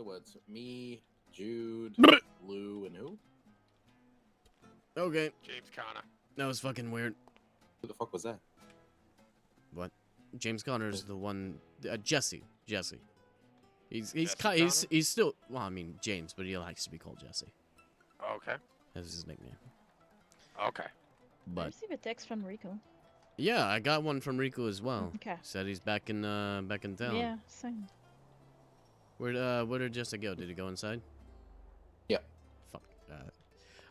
So it's me, Jude, Lou, and who? Okay. James Conner. That was fucking weird. Who the fuck was that? What? James Conner's the one. Jesse. Jesse. He's still. Well, I mean James, but he likes to be called Jesse. Okay. That's his nickname. Okay. I But received a text from Rico. yeah, I got one from Rico as well. Okay. Said he's back in town. Yeah, same. Where did Jesse go? Did he go inside? Yeah. Fuck.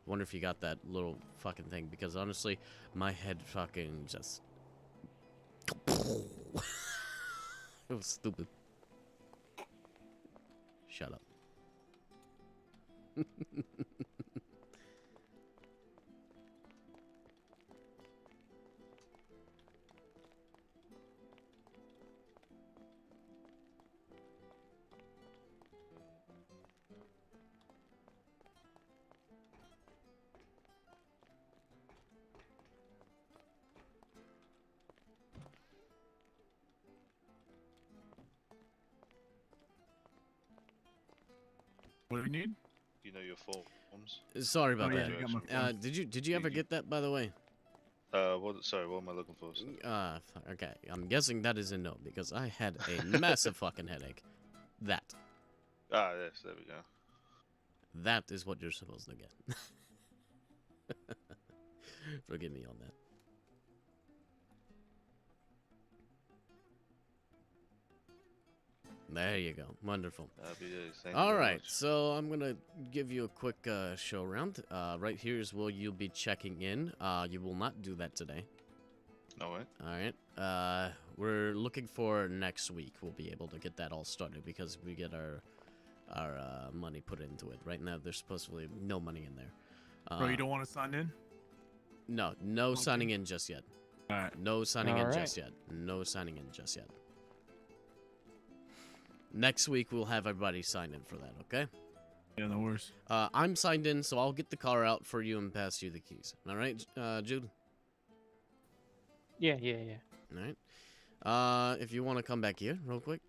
Wonder if he got that little fucking thing, because honestly, my head fucking just. It was stupid. Shut up. What do you need? You know your forms. Sorry about Oh, yeah, that. I got my forms. Did you ever get that, by the way? Sorry, what am I looking for? Okay. I'm guessing that is a no, because I had a massive fucking headache. That. Ah, yes, there we go. That is what you're supposed to get. Forgive me on that. There you go. Wonderful. Happy days. Thank you All very right, much. so I'm gonna give you a quick show round. Right here is where you'll be checking in. You will not do that today. All right. All right. We're looking for next week. We'll be able to get that all started because we get our money put into it. Right now, there's supposedly no money in there. Bro, you don't want to sign in? No Okay. signing in just yet. All right. No signing in All right. just yet. No signing in just yet. Next week we'll have everybody sign in for that. Okay. Yeah, no worries. I'm signed in, so I'll get the car out for you and pass you the keys. All right, Jude. Yeah. All right. If you want to come back here real quick.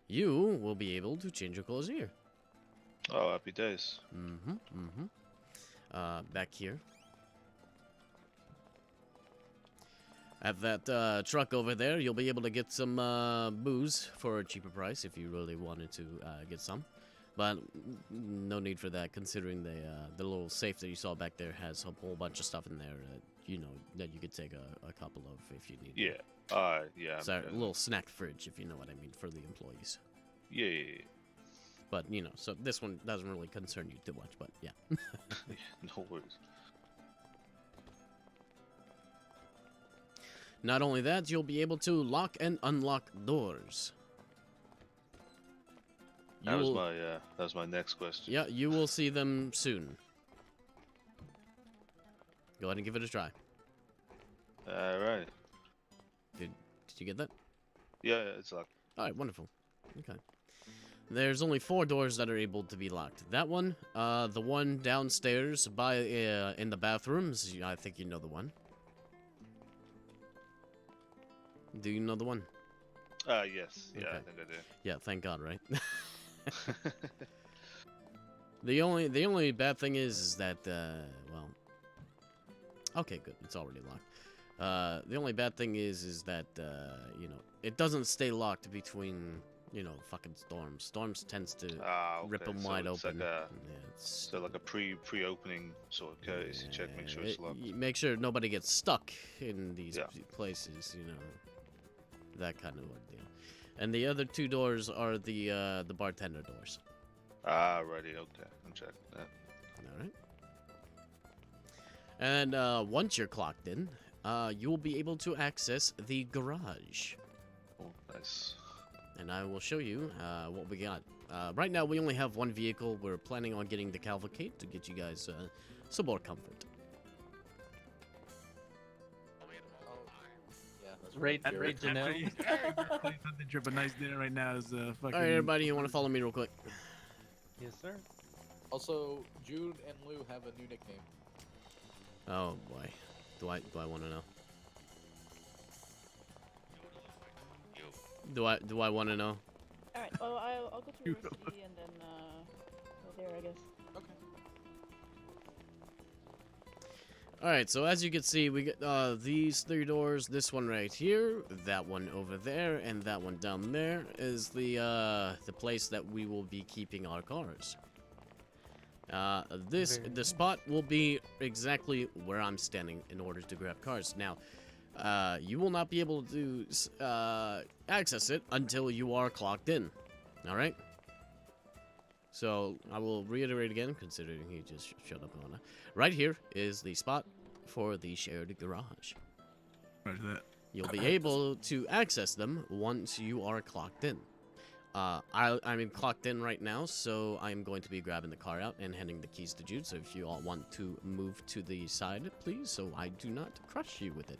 You will be able to change your clothes here. Oh, happy days. Back here. At that truck over there, you'll be able to get some booze for a cheaper price if you really wanted to get some. But no need for that, considering the little safe that you saw back there has a whole bunch of stuff in there that you could take a couple of if you need. Yeah. Yeah. It's a little snack fridge, if you know what I mean, for the employees. Yeah. But so this one doesn't really concern you too much. But yeah. No worries. Not only that, you'll be able to lock and unlock doors. That was my next question. Yeah, you will see them soon. Go ahead and give it a try. All right. Did you get that? Yeah, it's locked. All right, wonderful. Okay. There's only 4 doors that are able to be locked. That one, the one downstairs by in the bathrooms. I think you know the one. Do you know the one? Yes. Yeah, Okay. I think I do. Yeah, thank God, right? The only bad thing is that well, okay, good, it's already locked. The only bad thing is that it doesn't stay locked between fucking storms. Storms tends to rip them wide open. So like a pre-opening sort of courtesy check, make sure it's locked. Make sure nobody gets stuck in these places. That kind of ordeal. And the other 2 doors are the bartender doors. Righty, okay. I'm checking that. All right. And once you're clocked in, you will be able to access the garage. Oh, nice. And I will show you what we got. Right now, we only have 1 vehicle. We're planning on getting the Cavalcade to get you guys some more comfort. Raid to know. Trip a nice dinner right now is fucking. All right, everybody, you want to follow me real quick? Yes, sir. Also, Jude and Lou have a new nickname. Oh boy. Do I want to know? You. Do I want to know? Alright, well, I'll go to university and then, go there, I guess. Okay. Alright, so as you can see, we get these 3 doors. This one right here, that one over there, and that one down there is the place that we will be keeping our cars. The spot will be exactly where I'm standing in order to grab cars. Now, you will not be able to access it until you are clocked in. Alright? So, I will reiterate again, considering he just shut up on it. Right here is the spot for the shared garage. Roger that. You'll be able to access them once you are clocked in. I'm clocked in right now, so I'm going to be grabbing the car out and handing the keys to Jude. So if you all want to move to the side, please, so I do not crush you with it.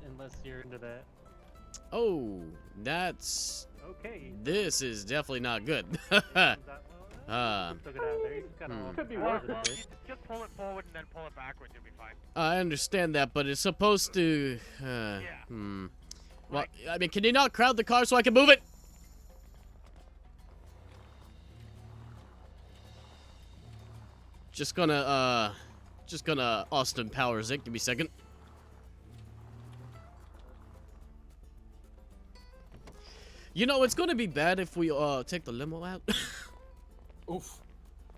Unless you're into that. Oh, that's... Okay. This is definitely not good. Took it out there. You just gotta Could be walk worse. out of it. Just pull it forward and then pull it backwards. You'll be fine. I understand that, but it's supposed to... Well, I mean, can you not crowd the car so I can move it? Just gonna Austin Powers it. Give me a second. You know, it's gonna be bad if we take the limo out. Oof.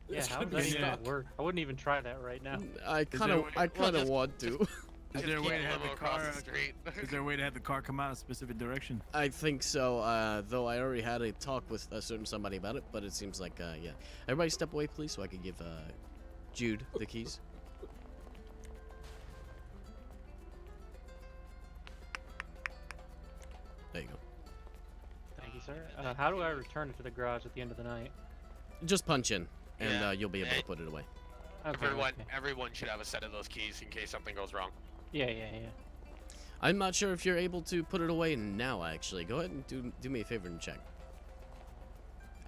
Yeah, It's how gonna does be that stuck. even work? I wouldn't even try that right now. I kind of want to. Is there a way to have the across car? the street? Is there a way to have the car come out a specific direction? I think so. Though I already had a talk with a certain somebody about it, but it seems like yeah. Everybody, step away, please, so I can give Jude the keys. There you go. Thank you, sir. How do I return it to the garage at the end of the night? Just punch in, and Yeah. you'll be able to put it away. Okay, okay. Everyone should have a set of those keys in case something goes wrong. Yeah. I'm not sure if you're able to put it away now. Actually, go ahead and do me a favor and check.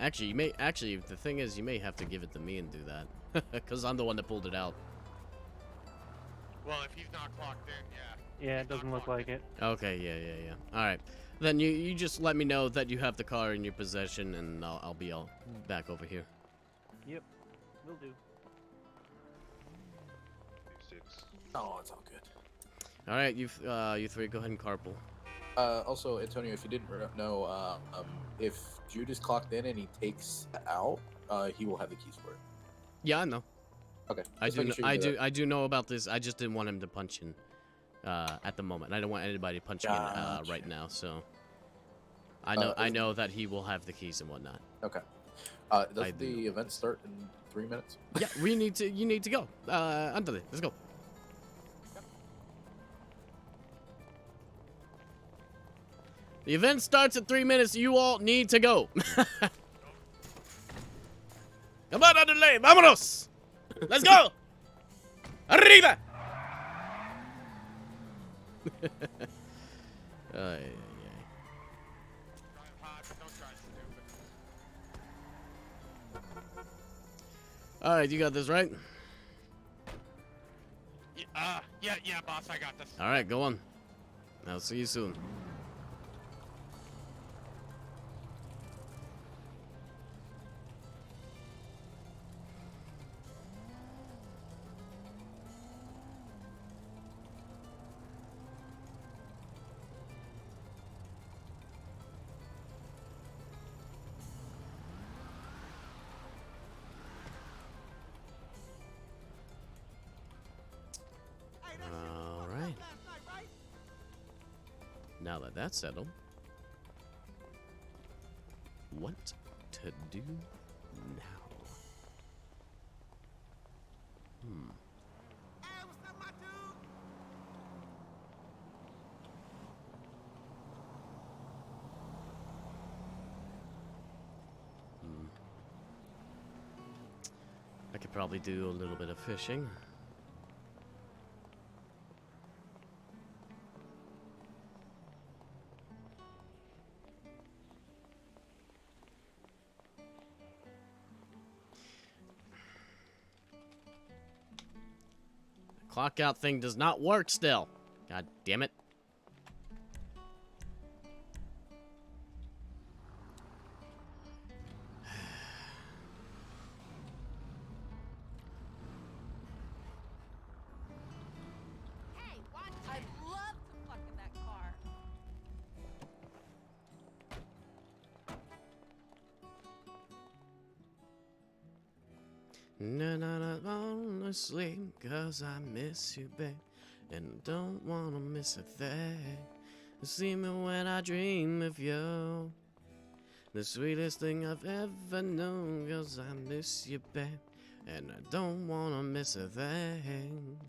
Actually, you may. Actually, the thing is, you may have to give it to me and do that, because I'm the one that pulled it out. Well, if he's not clocked in, yeah. Yeah, it doesn't look like it. Okay, yeah. All right, then you just let me know that you have the car in your possession, and I'll be all back over here. Yep, will do. 6. Oh, it's all good. All right, you three, go ahead and carpool. Also, Antonio, if you didn't know, if Jude is clocked in and he takes out, he will have the keys for it. Yeah, I know. Okay. I just do. making sure I you do. know I do know about this. I just didn't want him to punch in at the moment. I don't want anybody punching in Gotcha. right now. So I know. I is- know that he will have the keys and whatnot. that. Okay. I Does do. the event start in 3 minutes? Yeah, we need to. You need to go. Andale, let's go. The event starts in 3 minutes. You all need to go. Come on, Andale, vámonos. Let's go. Arriba. Ay, ay, ay. Drive hot, don't drive stupid. All right, you got this, right? Yeah, boss, I got this. All right, go on. I'll see you soon. All right. Now that that's settled, what to do now? I could probably do a little bit of fishing. clock out thing does not work still. God damn it. Hey, watch! I'd love to fuck in that car. No, honestly, 'cause I miss you, babe, and don't wanna miss a thing. See me when I dream of you, the sweetest thing I've ever known, 'cause I miss you, babe, and I don't wanna miss a thing.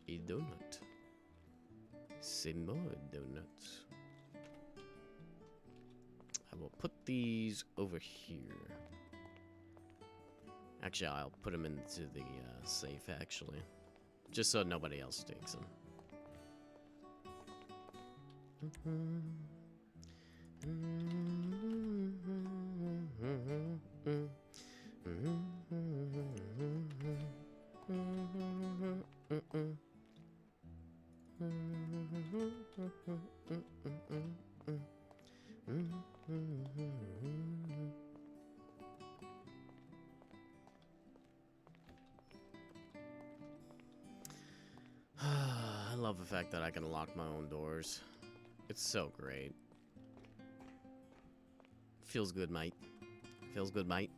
A donut. Some more donuts. I will put these over here. Actually, I'll put them into the safe, actually. Just so nobody else takes them. I love the fact that I can lock my own doors. It's so great. Feels good, mate. Feels good, mate.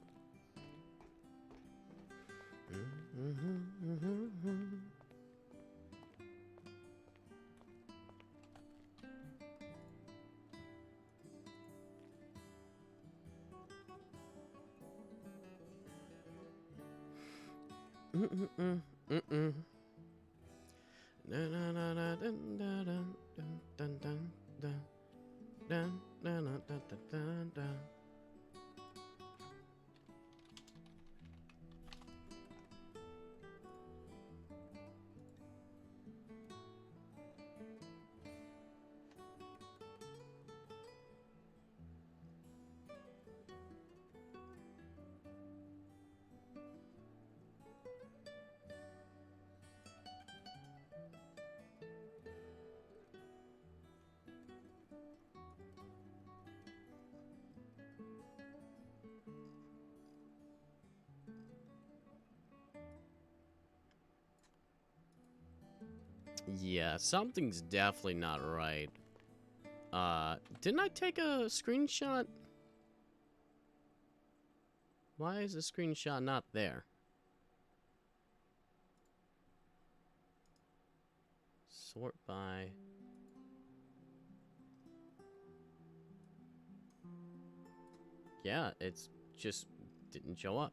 Yeah, something's definitely not right. Didn't I take a screenshot? Why is the screenshot not there? Sort by... Yeah, it's just didn't show up.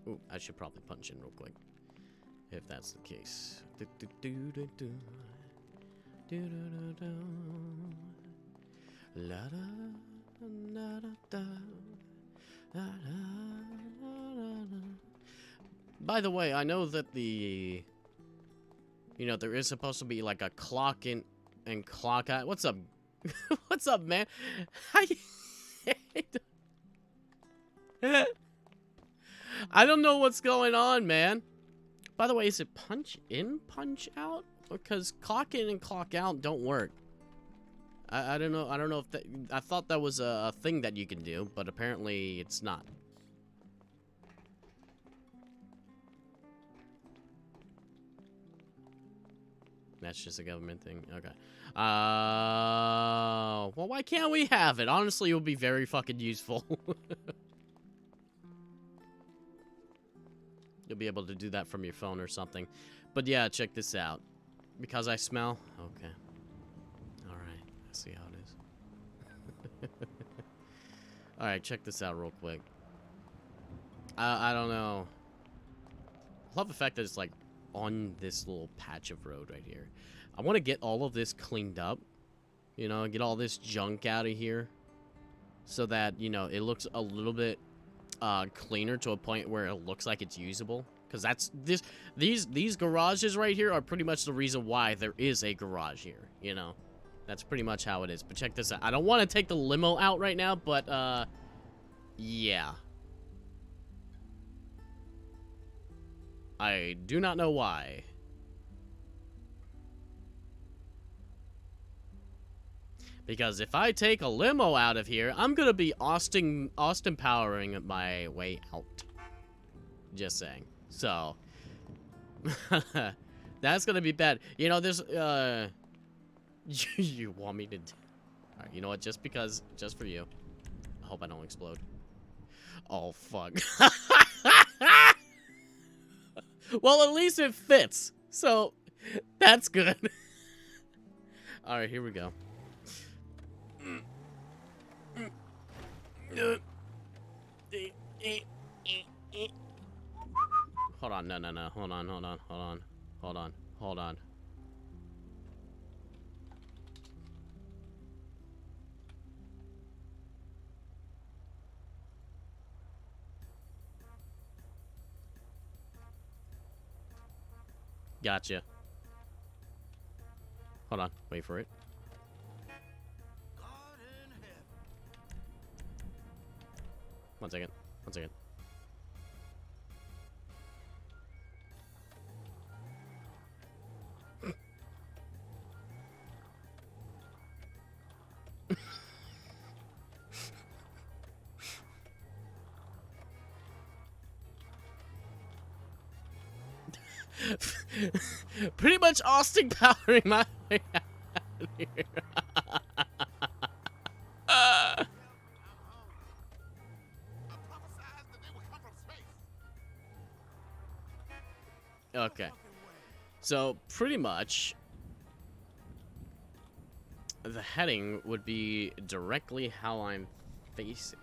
Ooh, I should probably punch in real quick, if that's the case. By the way, I know that the... You know, there is supposed to be like a clock in and clock out. What's up? What's up, man? I don't know what's going on, man. By the way, is it punch in, punch out? Because clock in and clock out don't work. I don't know. I don't know if that. I thought that was a thing that you can do, but apparently it's not. That's just a government thing. Okay. Well, why can't we have it? Honestly, it would be very fucking useful. You'll be able to do that from your phone or something. But yeah, check this out. Because I smell? Okay. Alright. I see how it is. Alright, check this out real quick. I don't know. I love the fact that it's like on this little patch of road right here. I want to get all of this cleaned up. You know, get all this junk out of here. So that, you know, it looks a little bit cleaner to a point where it looks like it's usable. Because that's these garages right here are pretty much the reason why there is a garage here, you know. That's pretty much how it is. But check this out. I don't want to take the limo out right now, but yeah. I do not know why. Because if I take a limo out of here, I'm gonna be Austin powering my way out. Just saying. So that's gonna be bad. You know, there's you want me to alright, you know what, just for you. I hope I don't explode. Oh fuck. Well, at least it fits. So that's good. Alright, here we go. Hold on, no. Hold on. Gotcha. Hold on, wait for it. One second. Pretty much Austin powering my way out of here. Okay. So, pretty much, the heading would be directly how I'm facing.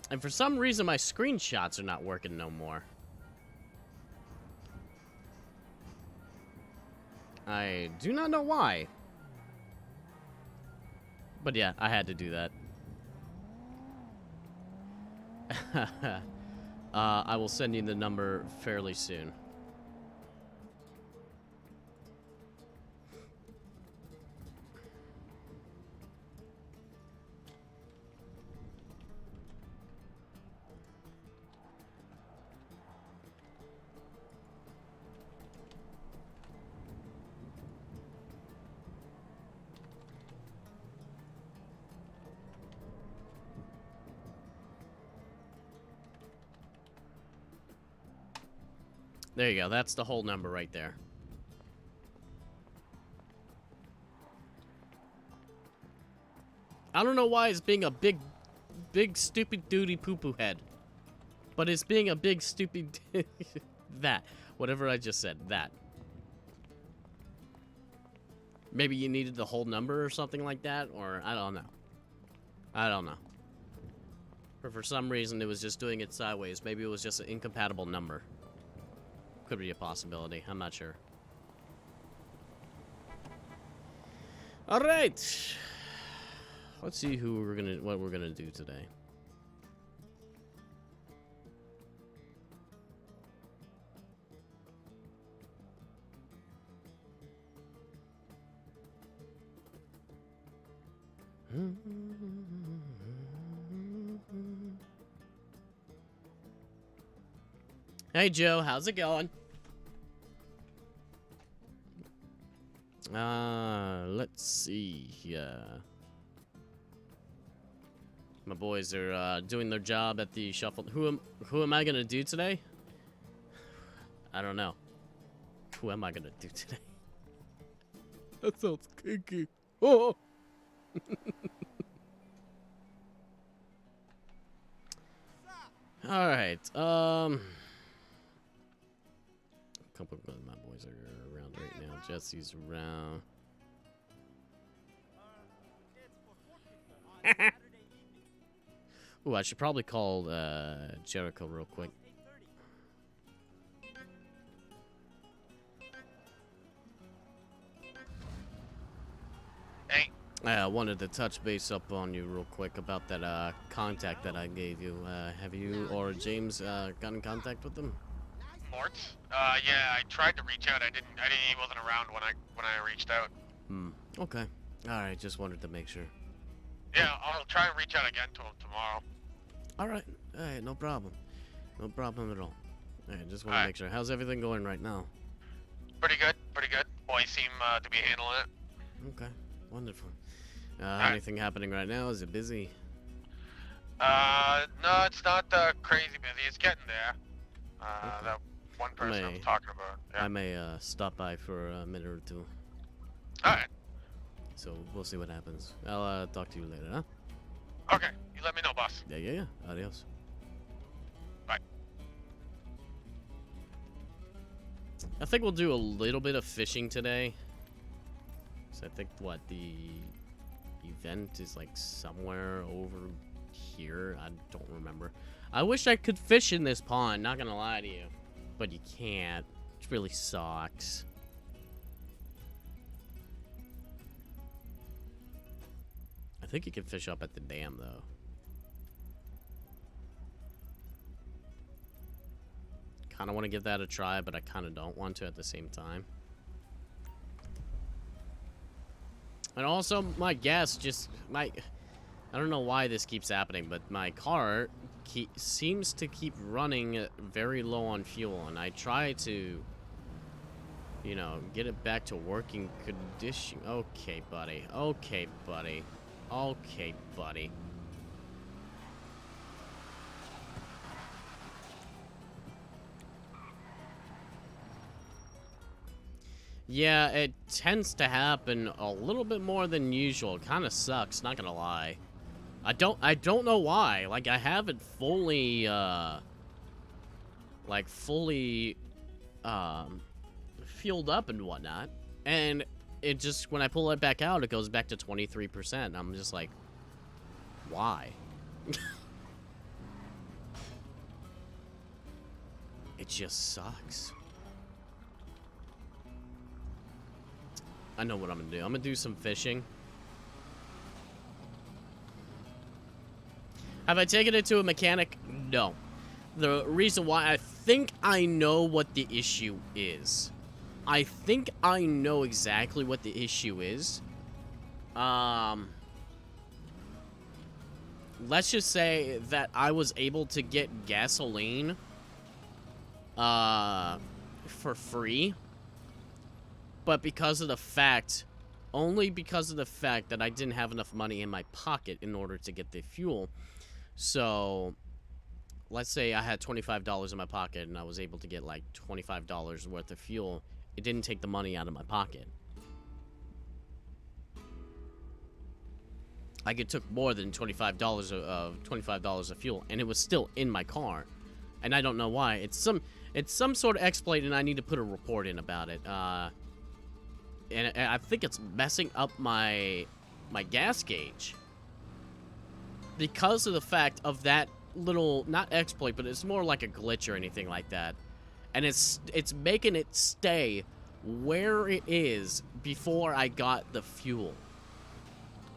And for some reason, my screenshots are not working no more. I do not know why. But yeah, I had to do that. I will send you the number fairly soon. There you go. That's the whole number right there. I don't know why it's being a big stupid duty poo-poo head. But it's being a big stupid that. Whatever I just said. That. Maybe you needed the whole number or something like that, or I don't know. I don't know. Or for some reason it was just doing it sideways. Maybe it was just an incompatible number. Could be a possibility. I'm not sure. All right. Let's see what we're gonna do today. Hey Joe, how's it going? Let's see here. My boys are doing their job at the shuffle. Who am I gonna do today? I don't know. Who am I gonna do today? That sounds kinky. Oh. All right. A couple of my boys are around right now. Jesse's around. Ooh, I should probably call Jericho real quick. Hey. I wanted to touch base up on you real quick about that contact that I gave you. Have you or James got in contact with them? Mort? Yeah, I tried to reach out. He wasn't around when I reached out. Okay. All right, just wanted to make sure. Yeah, I'll try and reach out again to him tomorrow. All right, no problem. No problem at all. All right, just want to make sure. How's everything going right now? Pretty good, pretty good. Boys seem to be handling it. Okay, wonderful. Anything happening right now? Is it busy? No, it's not crazy busy. It's getting there. That one person I was talking about. Yeah. I may stop by for a minute or two. All right. So we'll see what happens. I'll talk to you later, huh? Okay, you let me know, boss. Yeah. Adios. Bye. I think we'll do a little bit of fishing today. So I think the event is like somewhere over here. I don't remember. I wish I could fish in this pond, not gonna lie to you. But you can't. It really sucks. I think you can fish up at the dam, though. Kind of want to give that a try, but I kind of don't want to at the same time. And also, my gas just... I don't know why this keeps happening, but my car seems to keep running very low on fuel. And I try to, you know, get it back to working condition. Okay, buddy. Okay, buddy. Okay, buddy. Yeah, it tends to happen a little bit more than usual. It kind of sucks, not gonna lie. I don't know why. Like, I have it fully, fueled up and whatnot. And it just, when I pull it back out, it goes back to 23%. I'm just like, why? It just sucks. I know what I'm gonna do. I'm gonna do some fishing. Have I taken it to a mechanic? No. The reason why, I think I know what the issue is. I think I know exactly what the issue is. Let's just say that I was able to get gasoline for free. But because of the fact, only because of the fact that I didn't have enough money in my pocket in order to get the fuel. So, let's say I had $25 in my pocket and I was able to get like $25 worth of fuel. It didn't take the money out of my pocket. Like, it took more than $25 of fuel, and it was still in my car. And I don't know why. It's some sort of exploit, and I need to put a report in about it. And I think it's messing up my gas gauge. Because of the fact of that little, not exploit, but it's more like a glitch or anything like that. And it's making it stay where it is before I got the fuel.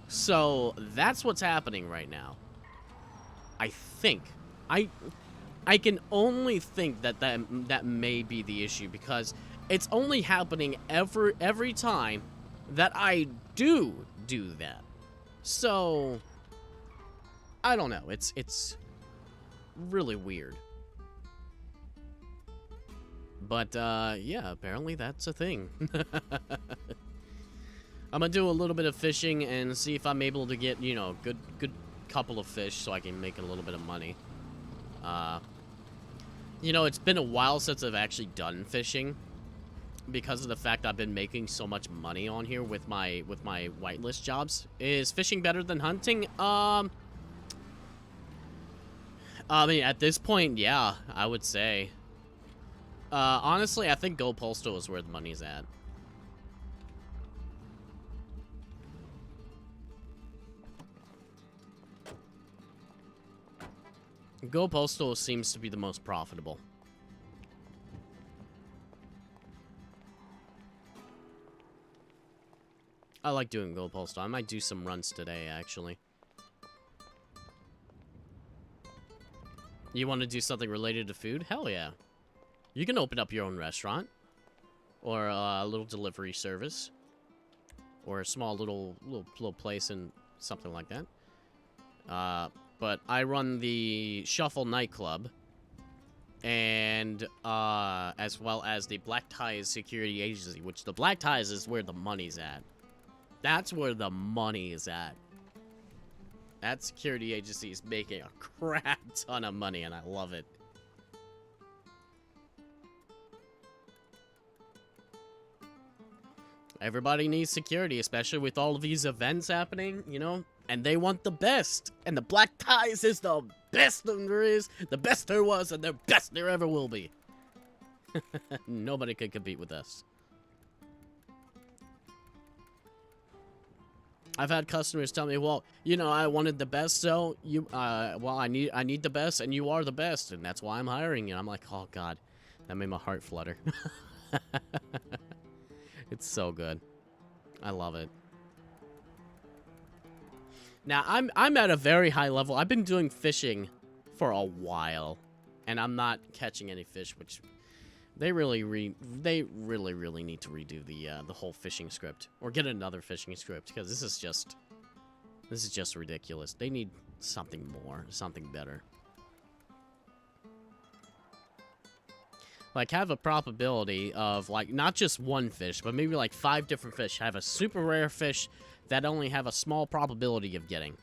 So that's what's happening right now. I think. I can only think that may be the issue, because it's only happening every time that I do that. So I don't know. It's really weird. But yeah, apparently that's a thing. I'm gonna do a little bit of fishing and see if I'm able to get, you know, good couple of fish so I can make a little bit of money. You know, it's been a while since I've actually done fishing because of the fact I've been making so much money on here with my whitelist jobs. Is fishing better than hunting? I mean, at this point, yeah, I would say. Honestly, I think Go Postal is where the money's at. Go Postal seems to be the most profitable. I like doing Go Postal. I might do some runs today, actually. You want to do something related to food? Hell yeah. You can open up your own restaurant. Or a little delivery service. Or a small little place and something like that. But I run the Shuffle nightclub. And, as well as the Black Ties Security Agency. Which the Black Ties is where the money's at. That's where the money is at. That security agency is making a crap ton of money, and I love it. Everybody needs security, especially with all of these events happening, you know? And they want the best. And the Black Ties is the best there is, the best there was, and the best there ever will be. Nobody can compete with us. I've had customers tell me, well, you know, I wanted the best, so you, well, I need the best, and you are the best, and that's why I'm hiring you. I'm like, oh God, that made my heart flutter. It's so good. I love it. Now, I'm at a very high level. I've been doing fishing for a while, and I'm not catching any fish, which they really need to redo the whole fishing script, or get another fishing script, because this is just ridiculous. They need something more, something better. Like, have a probability of, like, not just one fish, but maybe like 5 different fish. Have a super rare fish that only have a small probability of getting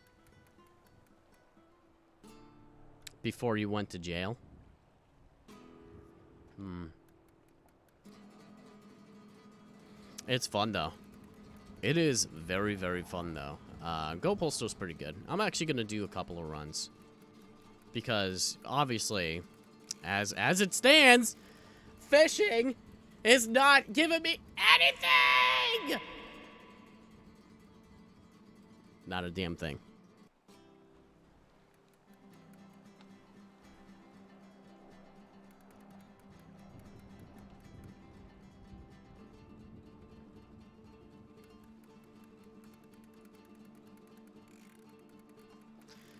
before you went to jail. It's fun, though. It is very, very fun, though. Go Postal's pretty good. I'm actually going to do a couple of runs. Because, obviously, as it stands, fishing is not giving me anything! Not a damn thing.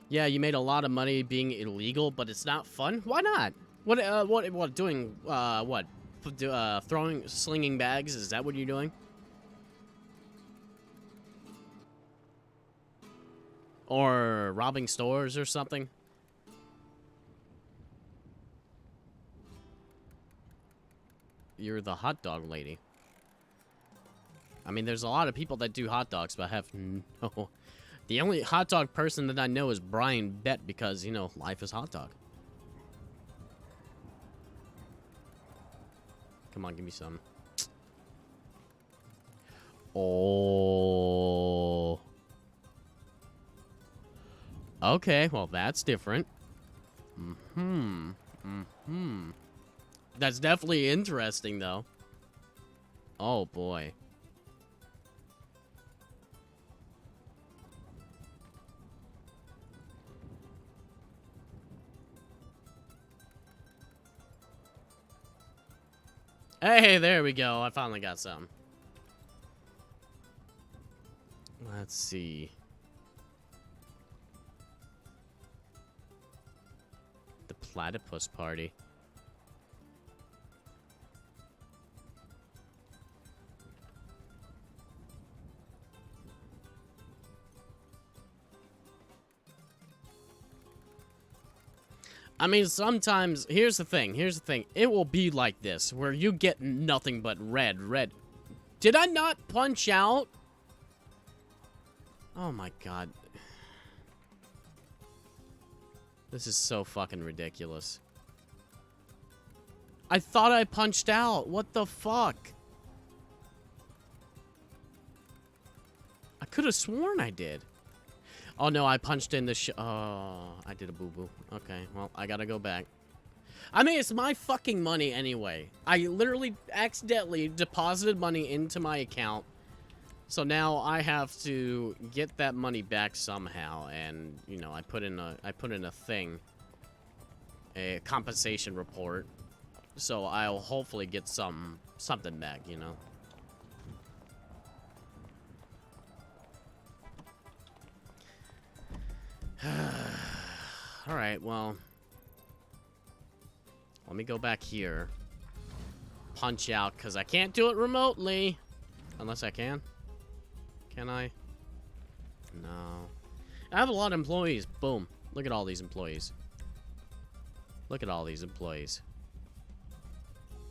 Yeah, you made a lot of money being illegal, but it's not fun? Why not? What doing, what? Slinging bags? Is that what you're doing? Or robbing stores or something? You're the hot dog lady. I mean, there's a lot of people that do hot dogs, but I have no... The only hot dog person that I know is Brian Bett because, you know, life is hot dog. Come on, give me some. Oh. Okay, well, that's different. That's definitely interesting, though. Oh, boy. Hey, there we go. I finally got some. Let's see. The platypus party. I mean, sometimes, here's the thing, it will be like this, where you get nothing but red. Did I not punch out Oh my god. This is so fucking ridiculous. I thought I punched out. What the fuck? I could have sworn I did. Oh no, I punched in the oh, I did a boo-boo. Okay, well, I gotta go back. I mean, it's my fucking money anyway. I literally accidentally deposited money into my account. So now I have to get that money back somehow, and you know, I put in a thing, a compensation report. So I'll hopefully get something back, you know. All right, well, let me go back here, punch out, because I can't do it remotely, unless I can. Can I? No. I have a lot of employees. Boom. Look at all these employees. Look at all these employees.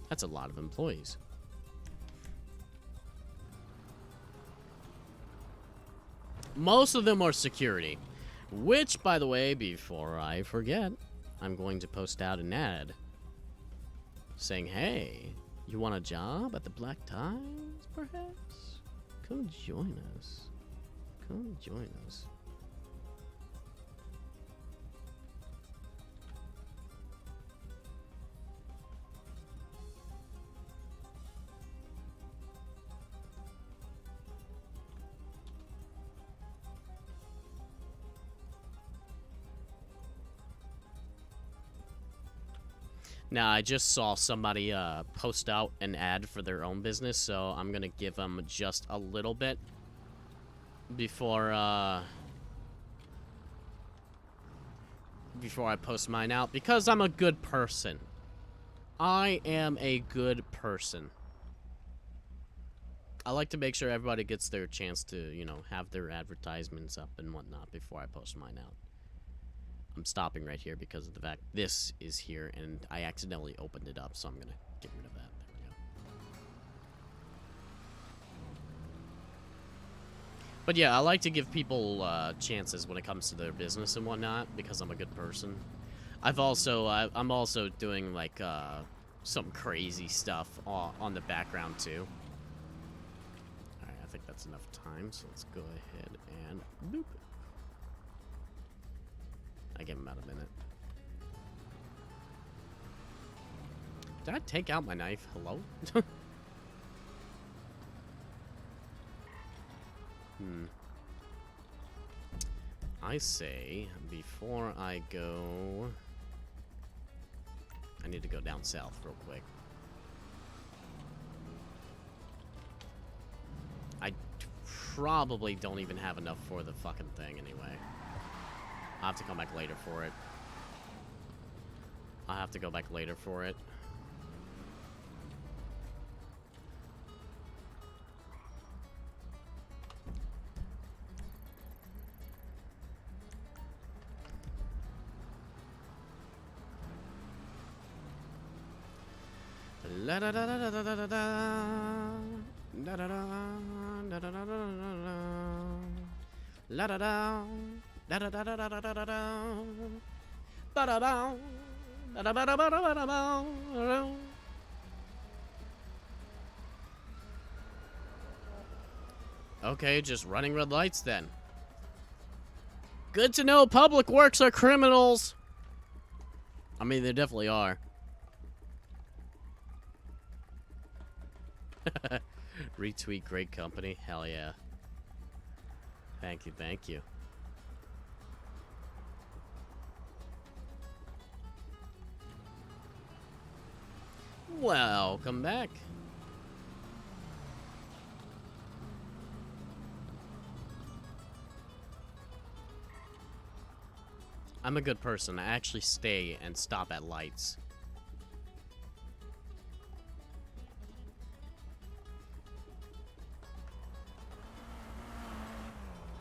That's a lot of employees. Most of them are security. Which, by the way, before I forget, I'm going to post out an ad saying, hey, you want a job at the Black Times, perhaps? Come join us. Come join us. Now, I just saw somebody post out an ad for their own business, so I'm gonna give them just a little bit before I post mine out, because I'm a good person. I am a good person. I like to make sure everybody gets their chance to, you know, have their advertisements up and whatnot before I post mine out. I'm stopping right here because of the fact this is here, and I accidentally opened it up, so I'm gonna get rid of that. There we go. But yeah, I like to give people chances when it comes to their business and whatnot, because I'm a good person. I'm also doing like some crazy stuff on the background too. All right, I think that's enough time, so let's go ahead and boop. I give him about a minute. Did I take out my knife? Hello? I say, before I go... I need to go down south real quick. I probably don't even have enough for the fucking thing anyway. I'll have to come back later for it. I'll have to go back later for it. La da da da da da da da da da da da da da la da da. Da da da da da da da da da. Ba da da. Da da ba da ba da ba da ba. Okay, just running red lights then. Good to know public works are criminals. I mean, they definitely are. Retweet, great company. Hell yeah. Thank you, thank you. Welcome back. I'm a good person. I actually stay and stop at lights.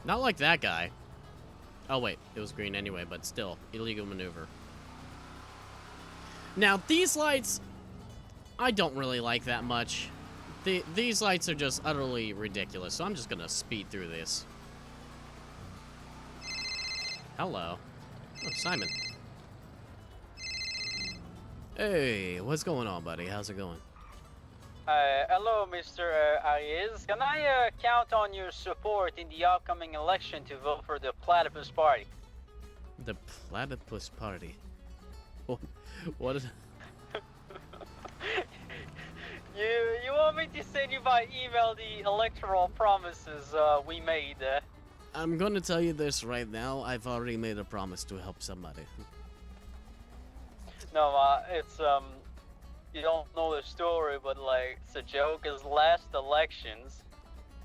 Not like that guy. Oh wait, it was green anyway, but still, illegal maneuver. Now, these lights, I don't really like that much. These lights are just utterly ridiculous, so I'm just gonna speed through this. Hello. Oh, Simon. Hey, what's going on, buddy? How's it going? Hello, Mr. Ariez. Can I count on your support in the upcoming election to vote for the Platypus Party? The Platypus Party. What is... You want me to send you by email the electoral promises we made? I'm gonna tell you this right now. I've already made a promise to help somebody. No, it's you don't know the story, but like it's a joke. His last elections,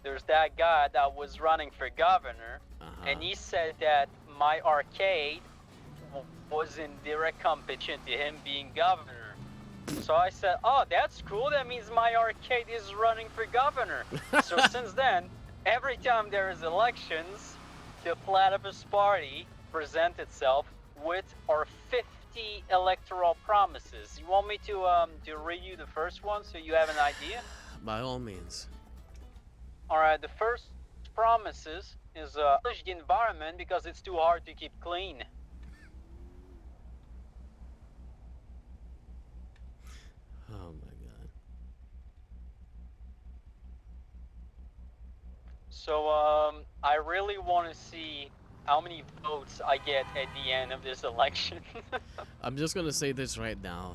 there's that guy that was running for governor, and he said that my arcade was in direct competition to him being governor. So I said, oh, that's cool. That means my arcade is running for governor. So since then, every time there is elections, the Platypus Party present itself with our 50 electoral promises. You want me to read you the first one so you have an idea? By all means. All right, the first promises is polish the environment because it's too hard to keep clean. Oh my god. So I really want to see how many votes I get at the end of this election. I'm just gonna say this right now.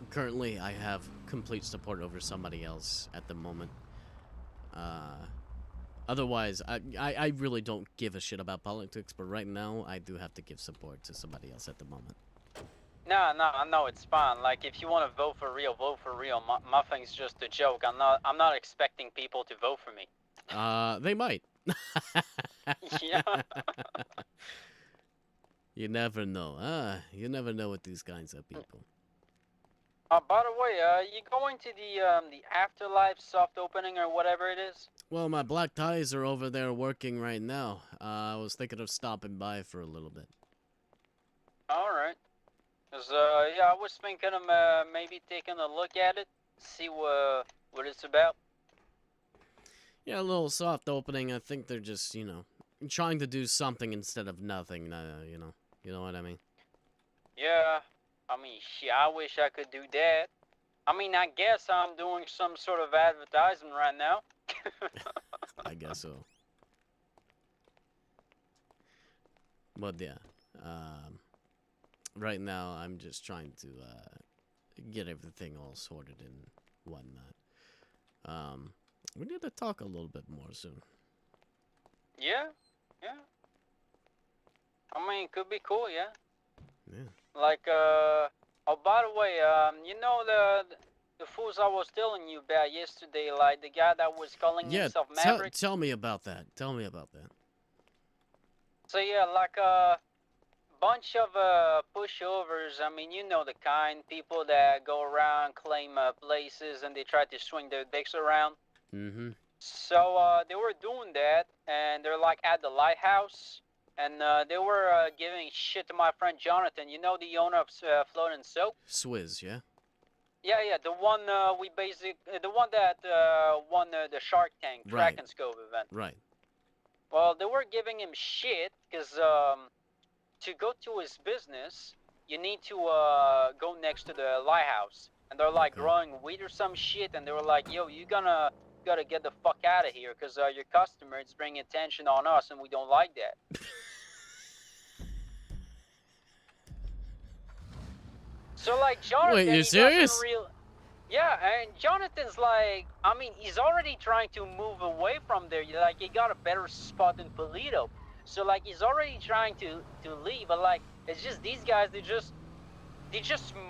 Currently, I have complete support over somebody else at the moment. Otherwise, I really don't give a shit about politics, but right now, I do have to give support to somebody else at the moment. No, it's fine. Like, if you want to vote for real, vote for real. My thing's just a joke. I'm not expecting people to vote for me. They might. Yeah. You never know. You never know with these kinds of people. By the way, you going to the Afterlife soft opening or whatever it is? Well, my black ties are over there working right now. I was thinking of stopping by for a little bit. All right. 'Cause, yeah, I was thinking of maybe taking a look at it, see what it's about. Yeah, a little soft opening. I think they're just, you know, trying to do something instead of nothing. You know what I mean? Yeah, I mean, shit, I wish I could do that. I mean, I guess I'm doing some sort of advertising right now. I guess so. But yeah, right now I'm just trying to get everything all sorted and whatnot. We need to talk a little bit more soon. Yeah. I mean, it could be cool, yeah. Yeah. Like, oh, by the way, you know the fools I was telling you about yesterday, like the guy that was calling himself Maverick? Tell me about that. Tell me about that. So yeah, like a bunch of pushovers. I mean, you know the kind, people that go around, claim places, and they try to swing their dicks around. Mm-hmm. So they were doing that, and they're like at the lighthouse, and they were giving shit to my friend Jonathan. You know the owner of Float and Soap? Swizz, yeah? Yeah, the one the one that won the Shark Tank Track and Scope event. Right. Well, they were giving him shit because to go to his business, you need to go next to the lighthouse, and they're like growing weed or some shit, and they were like, "Yo, you gotta get the fuck out of here because your customer is bringing attention on us, and we don't like that." So like Jonathan, wait, you serious? Yeah, and Jonathan's like, I mean, he's already trying to move away from there. Like, he got a better spot in Polito. So like, he's already trying to leave. But like, it's just these guys. They just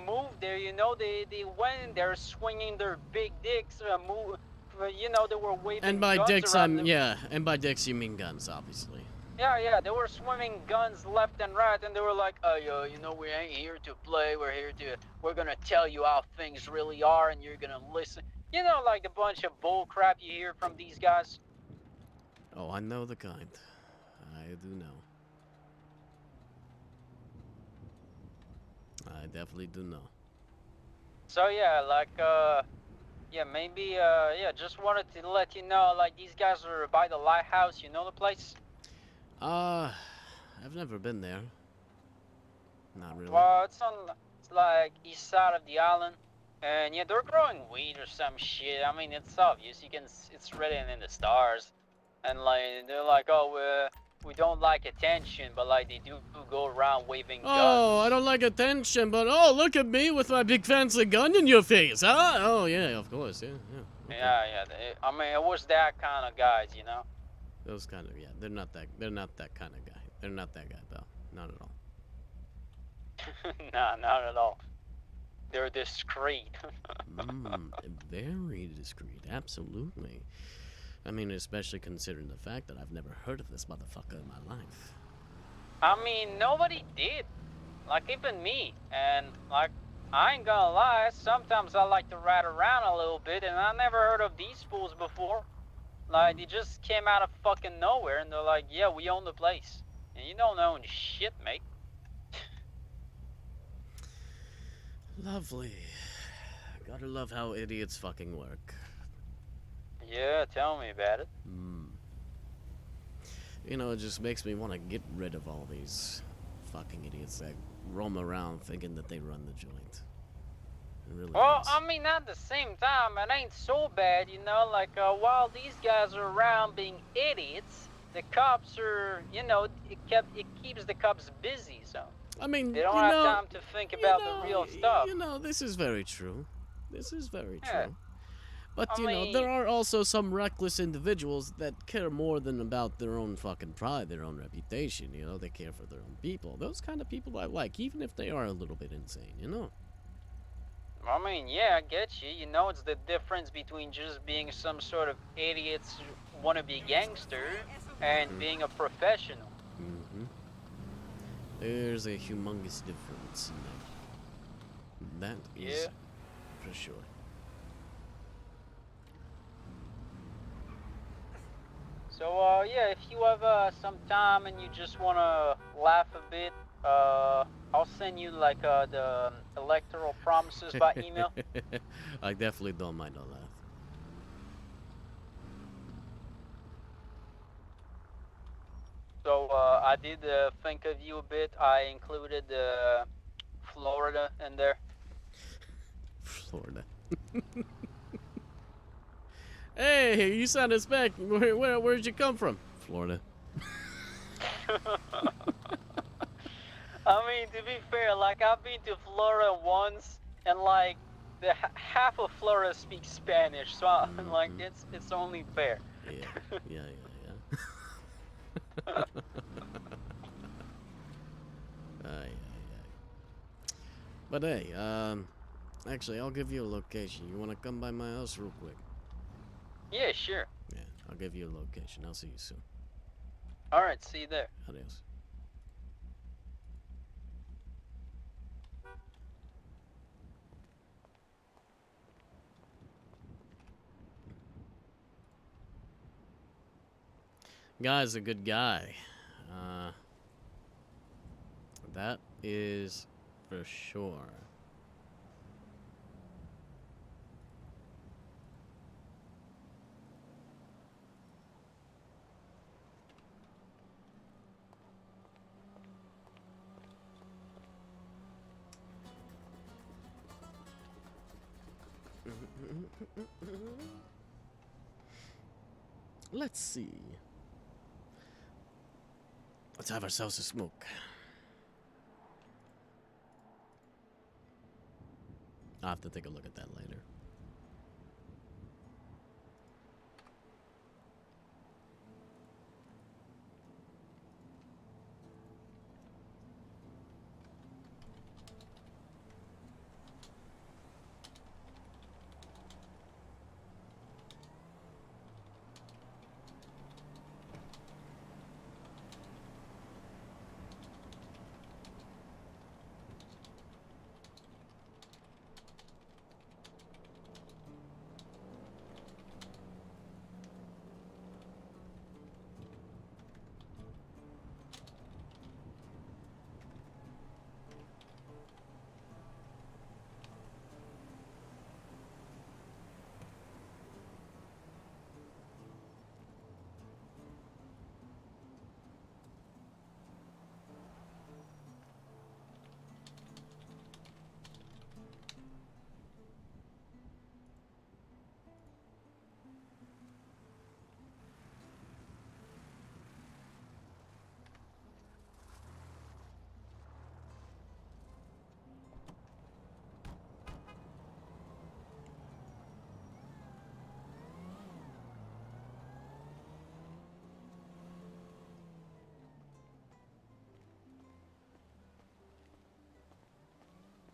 moved there. You know, they went in there swinging their big dicks. You know, they were waving. And by guns dicks, around them. and by dicks you mean guns, obviously. Yeah, they were swinging guns left and right, and they were like, "Oh, yo, you know, we ain't here to play. We're gonna tell you how things really are, and you're gonna listen." You know, like the bunch of bull crap you hear from these guys. Oh, I know the kind. I do know. I definitely do know. So yeah, like, yeah, maybe, yeah, just wanted to let you know, like, these guys are by the lighthouse. You know the place? I've never been there. Not really. Well, it's like east side of the island, and yeah, they're growing weed or some shit. I mean, it's obvious. It's written in the stars, and like they're like, oh, we don't like attention, but like they do go around waving guns. Oh, I don't like attention, but oh, look at me with my big fancy gun in your face, huh? Oh yeah, of course, yeah. Okay. Yeah. I mean, it was that kind of guys, you know. Those kind of, yeah. They're not that kind of guy. They're not that guy, pal. Not at all. Nah, not at all. They're discreet. Very discreet, absolutely. I mean, especially considering the fact that I've never heard of this motherfucker in my life. I mean, nobody did. Like, even me. And, like, I ain't gonna lie, sometimes I like to ride around a little bit, and I never heard of these fools before. Like, they just came out of fucking nowhere, and they're like, yeah, we own the place. And you don't own shit, mate. Lovely. Gotta love how idiots fucking work. Yeah, tell me about it. You know, it just makes me want to get rid of all these fucking idiots that roam around thinking that they run the joint. It really Well, is. I mean, at the same time, it ain't so bad, you know? Like, while these guys are around being idiots, the cops are, you know, it keeps the cops busy, so... I mean, they don't have time to think about the real stuff. You know, this is very true. This is very Yeah. true. But, I you know, mean- there are also some reckless individuals that care more than about their own fucking pride, their own reputation, you know? They care for their own people. Those kind of people I like, even if they are a little bit insane, you know? I mean, yeah, I get you. You know, it's the difference between just being some sort of idiot's wannabe gangster and being a professional. There's a humongous difference in that. That is for sure. So, yeah, if you have some time and you just want to laugh a bit, I'll send you, like, the electoral promises by email. I definitely don't mind all that. So, I did think of you a bit. I included Florida in there. Florida. Hey, you sound Hispanic. Where'd you come from? Florida. I mean, to be fair, like, I've been to Florida once, and, like, half of Florida speaks Spanish, so, like, it's only fair. Yeah. But hey, actually, I'll give you a location. You wanna come by my house real quick? Yeah, sure. Yeah, I'll give you a location. I'll see you soon. Alright, see you there. Adios. Guy's a good guy. That is for sure. Let's see. Let's have ourselves a smoke. I'll have to take a look at that later.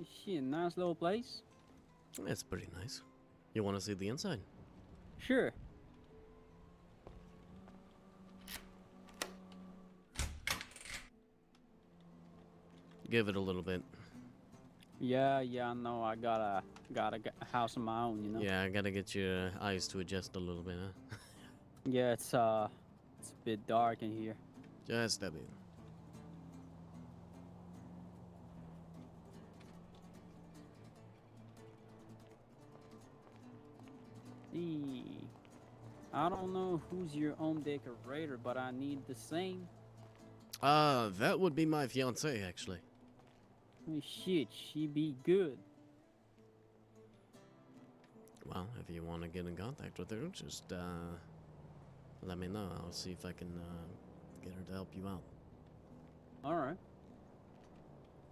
Shit, nice little place. It's pretty nice. You want to see the inside? Sure. Give it a little bit. Yeah, I know. I got a house of my own, you know. Yeah, I gotta get your eyes to adjust a little bit, huh? Yeah, it's a bit dark in here. Just a bit. I don't know who's your own decorator, but I need the same. That would be my fiance, actually. Oh, shit, she be good. Well, if you want to get in contact with her, just let me know. I'll see if I can get her to help you out. All right.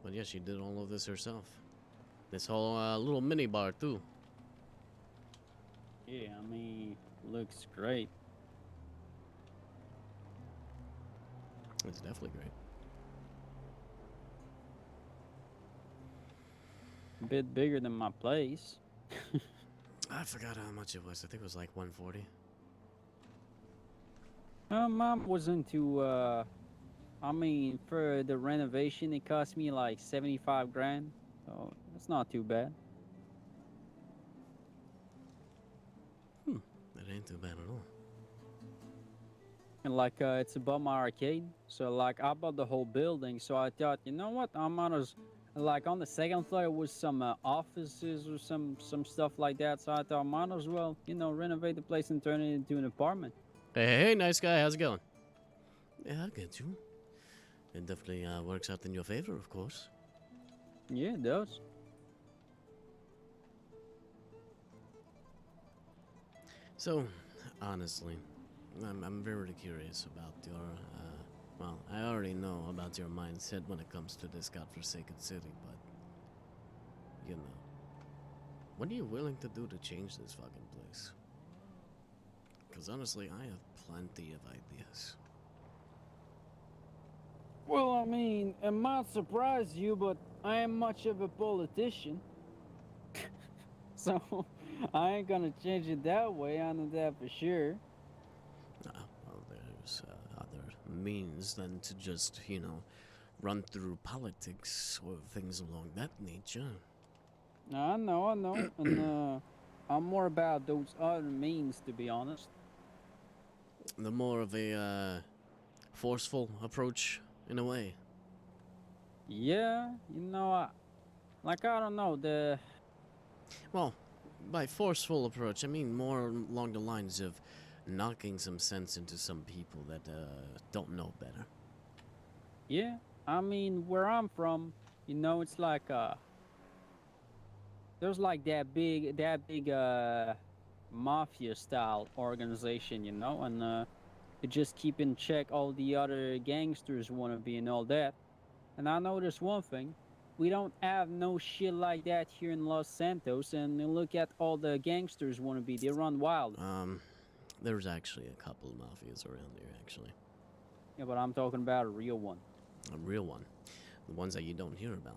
But yeah, she did all of this herself. This whole little mini bar too. Yeah, I mean, looks great. It's definitely great. A bit bigger than my place. I forgot how much it was. I think it was like 140. Mom was into, I mean, for the renovation, it cost me like 75 grand. So it's not too bad. That ain't too bad at all. And like, it's above my arcade. So like, I bought the whole building. So I thought, you know what? I might as, like on the second floor was some offices or some stuff like that. So I thought, might as well, you know, renovate the place and turn it into an apartment. Hey, nice guy. How's it going? Yeah, I get you. It definitely works out in your favor, of course. Yeah, it does. So, honestly, I'm very curious about your, well, I already know about your mindset when it comes to this godforsaken city, but, you know, what are you willing to do to change this fucking place? Because honestly, I have plenty of ideas. Well, I mean, it might surprise you, but I am much of a politician. So, I ain't gonna change it that way, I know that for sure. Well, there's other means than to just, you know, run through politics or things along that nature. I know, and I'm more about those other means, to be honest. The more of a forceful approach, in a way. Yeah, you know, I don't know, Well, by forceful approach, I mean more along the lines of knocking some sense into some people that don't know better. Yeah, I mean, where I'm from, you know, it's like, there's like that big mafia-style organization, you know, and to just keep in check all the other gangsters wannabe and all that. And I noticed one thing. We don't have no shit like that here in Los Santos, and look at all the gangsters wannabe. They run wild. There's actually a couple of mafias around here, actually. Yeah, but I'm talking about a real one. A real one. The ones that you don't hear about.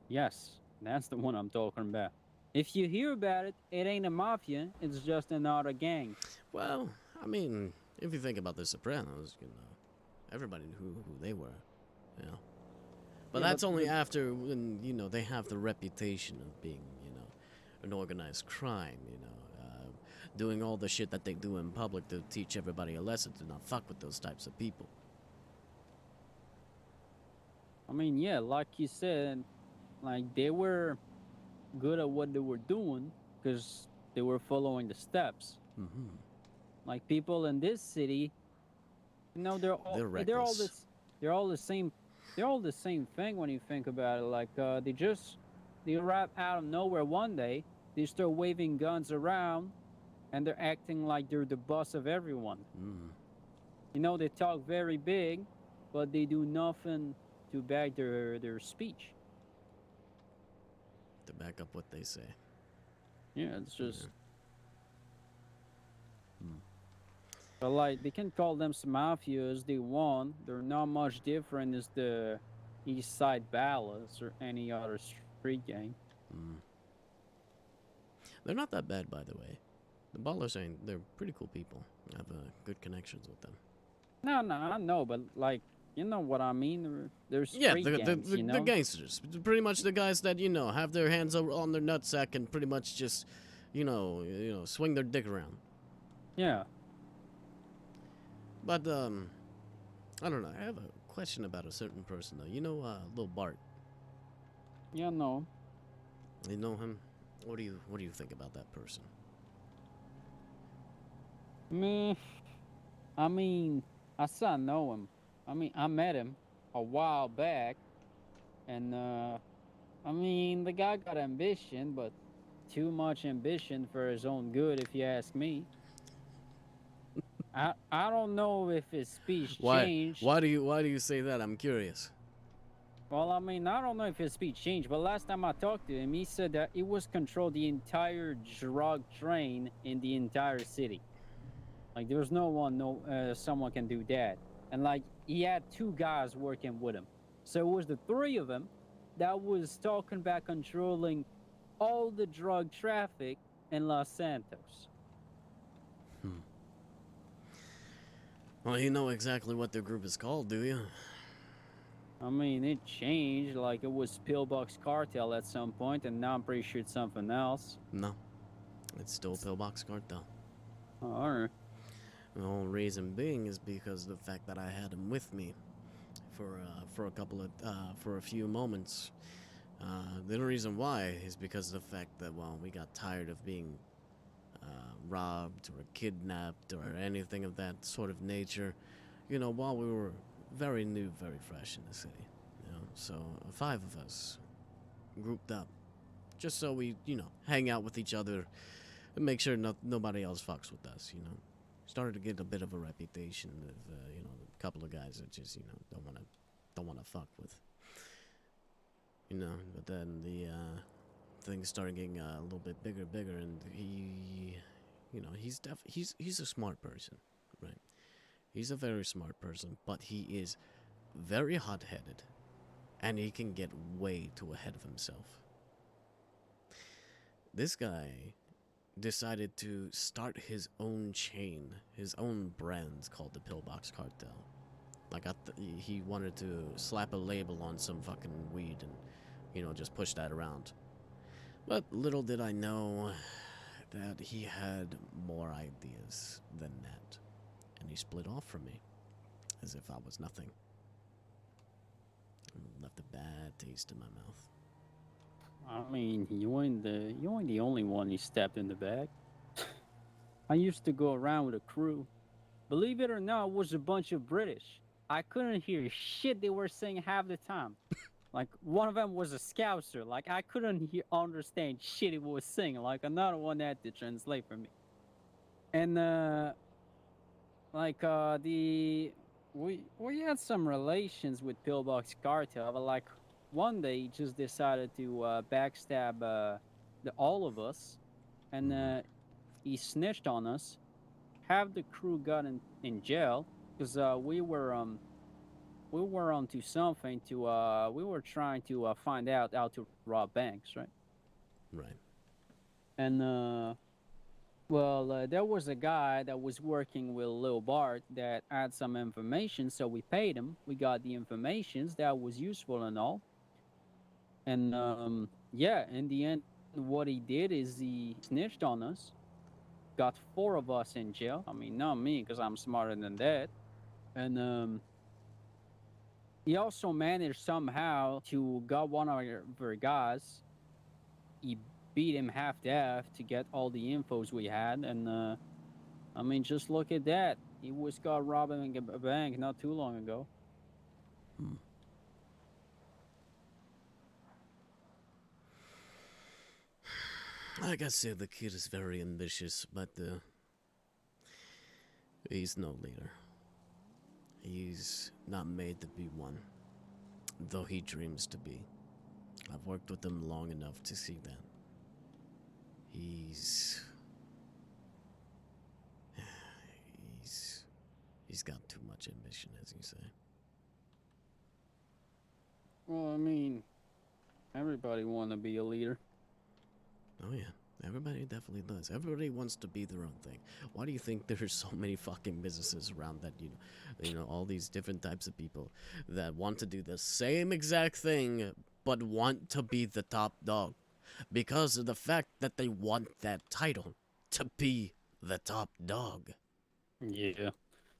Yes, that's the one I'm talking about. If you hear about it, it ain't a mafia. It's just another gang. Well, I mean, if you think about the Sopranos, you know, everybody knew who they were, you know. But yeah, that's only after when, you know, they have the reputation of being, you know, an organized crime, you know, doing all the shit that they do in public to teach everybody a lesson to not fuck with those types of people. I mean, yeah, like you said, like they were good at what they were doing because they were following the steps. Mm-hmm. Like people in this city, you know, they're all the same. They're all the same thing when you think about it. Like they arrive out of nowhere one day, they start waving guns around, and they're acting like they're the boss of everyone. Mm. You know, they talk very big, but they do nothing to back their speech. To back up what they say. Yeah, it's just. Yeah. But like, they can call them some mafias they want. They're not much different as the East Side Ballads or any other street gang. They're not that bad, by the way. The ballers ain't. They're pretty cool people. I have good connections with them. No, I know, but like, you know what I mean? There's Yeah, street gangs, you know? the gangsters. Pretty much the guys that, you know, have their hands on their nutsack and pretty much just, you know, swing their dick around. Yeah. But, I don't know. I have a question about a certain person, though. You know, Lil Bart? Yeah, no. You know him? What do you think about that person? Me, I mean, I said I know him. I mean, I met him a while back, and I mean, the guy got ambition, but too much ambition for his own good, if you ask me. I don't know if his speech changed. Why do you say that? I'm curious. Well, I mean, I don't know if his speech changed, but last time I talked to him, he said that it was controlled the entire drug train in the entire city. Like, there's someone can do that. And like, he had 2 guys working with him. So it was the 3 of them that was talking about controlling all the drug traffic in Los Santos. Well, you know exactly what their group is called, do you? I mean, it changed. Like, it was Pillbox Cartel at some point, and now I'm pretty sure it's something else. No. It's still Pillbox Cartel. Oh, alright. The whole reason being is because of the fact that I had him with me for a few moments. The reason why is because of the fact that, well, we got tired of being robbed or kidnapped or anything of that sort of nature, you know, while we were very new, very fresh in the city, you know. So 5 of us grouped up just so we, you know, hang out with each other and make sure nobody else fucks with us, you know. Started to get a bit of a reputation of, you know, a couple of guys that just, you know, don't wanna fuck with, you know. But then the things started getting a little bit bigger, and he, you know, he's a smart person, right? He's a very smart person, but he is very hot-headed, and he can get way too ahead of himself. This guy decided to start his own chain, his own brand called the Pillbox Cartel. Like, he wanted to slap a label on some fucking weed and, you know, just push that around. But little did I know that he had more ideas than that. And he split off from me, as if I was nothing. And left a bad taste in my mouth. I mean, you ain't the only one he stabbed in the back. I used to go around with a crew. Believe it or not, it was a bunch of British. I couldn't hear shit they were saying half the time. Like, one of them was a Scouser. Like, I couldn't understand shit he was saying. Like, another one had to translate for me. And, we had some relations with Pillbox Cartel, but, like, one day he just decided to backstab all of us, and he snitched on us. Half the crew got in jail because we were onto something to we were trying to find out how to rob banks, right? Right. And there was a guy that was working with Lil Bart that had some information, so we paid him. We got the informations that was useful and all. And yeah, in the end, what he did is he snitched on us, got 4 of us in jail. I mean, not me, because I'm smarter than that. And he also managed somehow to got one of our guys. He beat him half to death to get all the infos we had. And I mean, just look at that. He was caught robbing a bank not too long ago. Like I said, the kid is very ambitious, but he's no leader. He's not made to be one, though he dreams to be. I've worked with him long enough to see that. He's got too much ambition, as you say. Well, I mean, Everybody want to be a leader. Oh yeah, everybody definitely does. Everybody wants to be their own thing. Why do you think there's so many fucking businesses around that, you know, all these different types of people that want to do the same exact thing but want to be the top dog because of the fact that they want that title to be the top dog. Yeah.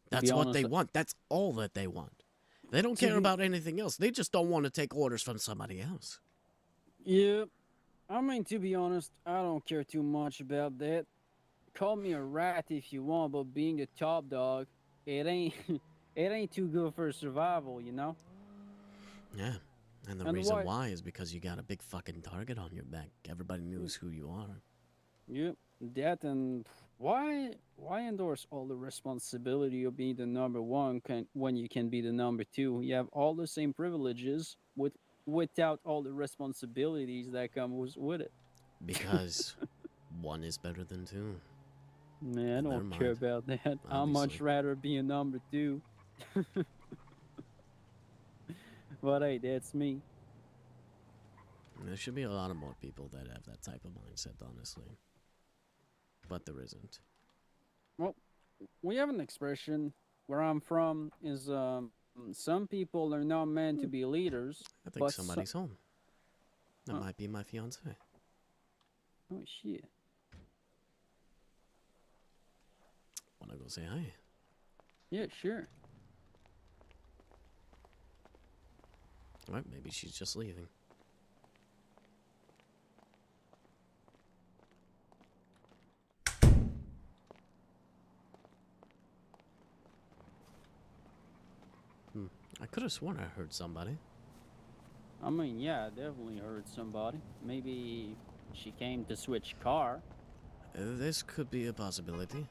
That's what they want. That's all that they want. They don't care about anything else. They just don't want to take orders from somebody else. Yeah. I mean, to be honest, I don't care too much about that. Call me a rat if you want, but being the top dog, it ain't it ain't too good for survival, you know? Yeah. And the reason why is because you got a big fucking target on your back. Everybody knows who you are. Yep. That, and why endorse all the responsibility of being the number one when you can be the number two? You have all the same privileges without all the responsibilities that comes with it. Because one is better than two. Man, I don't care about that. Obviously. I'd much rather be a number two. But hey, that's me. There should be a lot of more people that have that type of mindset, honestly. But there isn't. Well, we have an expression where I'm from is some people are not meant to be leaders. I think somebody's home. That might be my fiance. Oh shit. Wanna go say hi? Yeah, sure. Alright, maybe she's just leaving. I could have sworn I heard somebody. I mean, yeah, I definitely heard somebody. Maybe she came to switch car. This could be a possibility.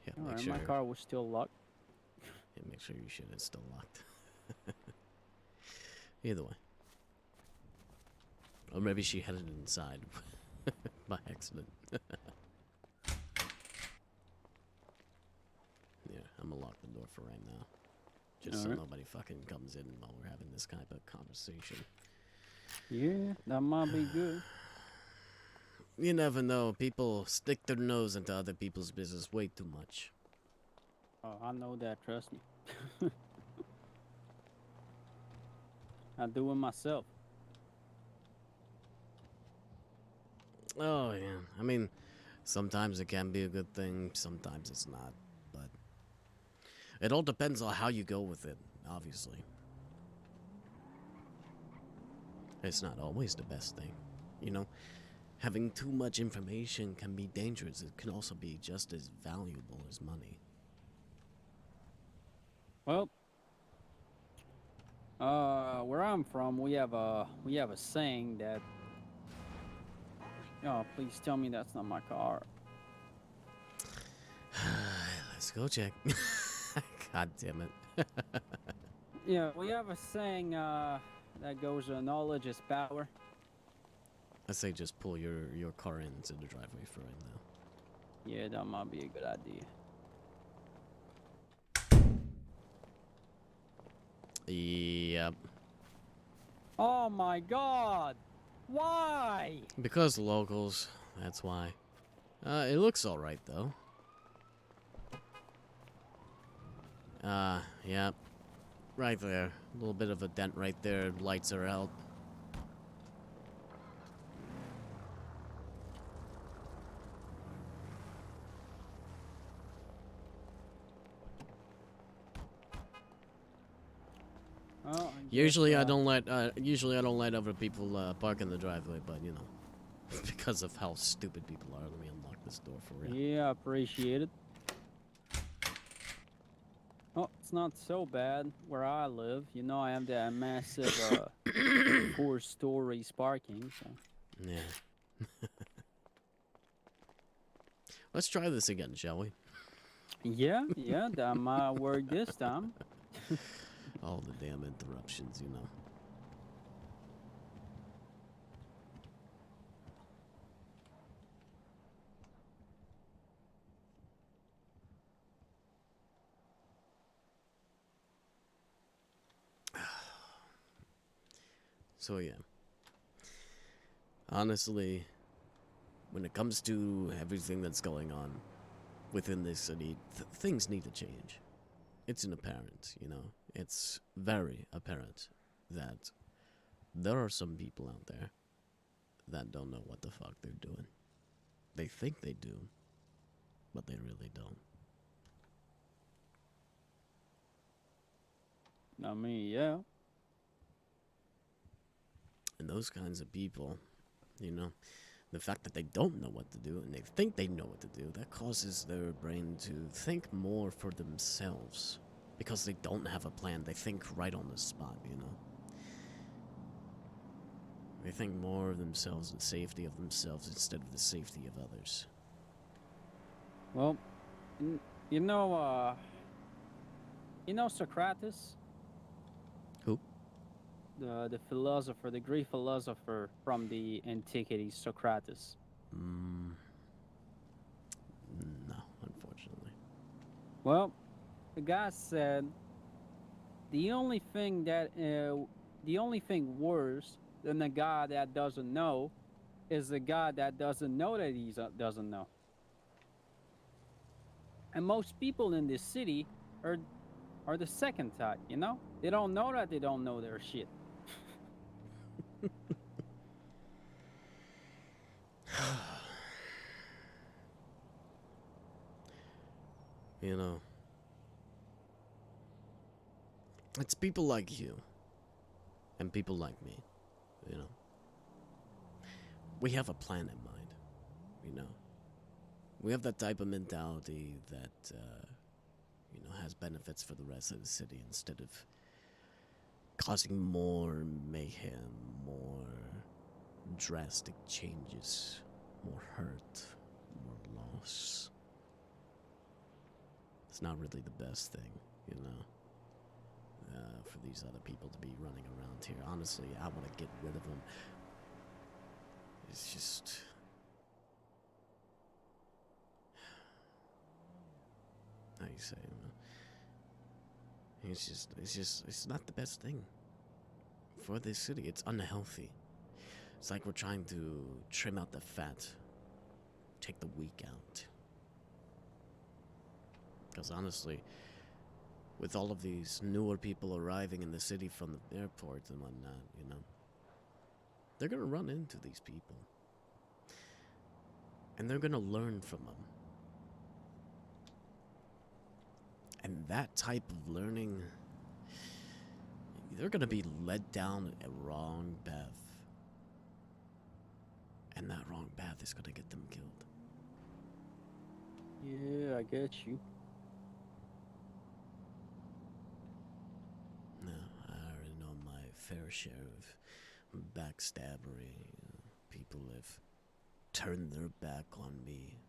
Yeah, Alright, my car was still locked. Yeah, make sure your shit is still locked. Either way. Or maybe she headed inside by accident. Yeah, I'm gonna lock the door for right now. Just so nobody fucking comes in while we're having this kind of conversation. Yeah, that might be good. You never know. People stick their nose into other people's business way too much. Oh, I know that. Trust me. I do it myself. Oh, yeah. I mean, sometimes it can be a good thing. Sometimes it's not. But it all depends on how you go with it, obviously. It's not always the best thing. You know, having too much information can be dangerous. It can also be just as valuable as money. Well, where I'm from, we have a saying that. Oh, please tell me that's not my car. Let's go check. God damn it. Yeah, we have a saying that goes, knowledge is power. I say just pull your car into the driveway for right now. Yeah, that might be a good idea. Yep. Oh my god! Why? Because locals, that's why. It looks alright though. Yep. Right there. A little bit of a dent right there. Lights are out. Oh, usually I don't let other people park in the driveway, but you know, because of how stupid people are, let me unlock this door for you. Yeah, appreciate it. Oh, it's not so bad where I live. You know, I have that massive 4-story parking. So. Yeah. Let's try this again, shall we? Yeah, that might work this time. All the damn interruptions, you know. So yeah. Honestly, when it comes to everything that's going on within this city, things need to change. It's an apparent, you know. It's very apparent that there are some people out there that don't know what the fuck they're doing. They think they do, but they really don't. I mean, yeah. And those kinds of people, you know, the fact that they don't know what to do and they think they know what to do, that causes their brain to think more for themselves. Because they don't have a plan, they think right on the spot, you know. They think more of themselves and safety of themselves instead of the safety of others. Well, you know Socrates? Who? The philosopher, the Greek philosopher from the antiquity, Socrates. No, unfortunately. Well, the guy said the only thing worse than the guy that doesn't know is the guy that doesn't know that he doesn't know. And most people in this city are the second type, you know? They don't know that they don't know their shit. You know, it's people like you and people like me, you know. We have a plan in mind, you know. We have that type of mentality that, you know, has benefits for the rest of the city instead of causing more mayhem, more drastic changes, more hurt, more loss. It's not really the best thing, you know, for these other people to be running around here. Honestly, I want to get rid of them. It's just... how you say it, man? It's not the best thing for this city. It's unhealthy. It's like we're trying to trim out the fat, take the weak out. Because honestly, with all of these newer people arriving in the city from the airport and whatnot, you know, they're gonna run into these people. And they're gonna learn from them. And that type of learning, they're gonna be led down a wrong path. And that wrong path is gonna get them killed. Yeah, I get you. No, I already know my fair share of backstabbery. You know, people have turned their back on me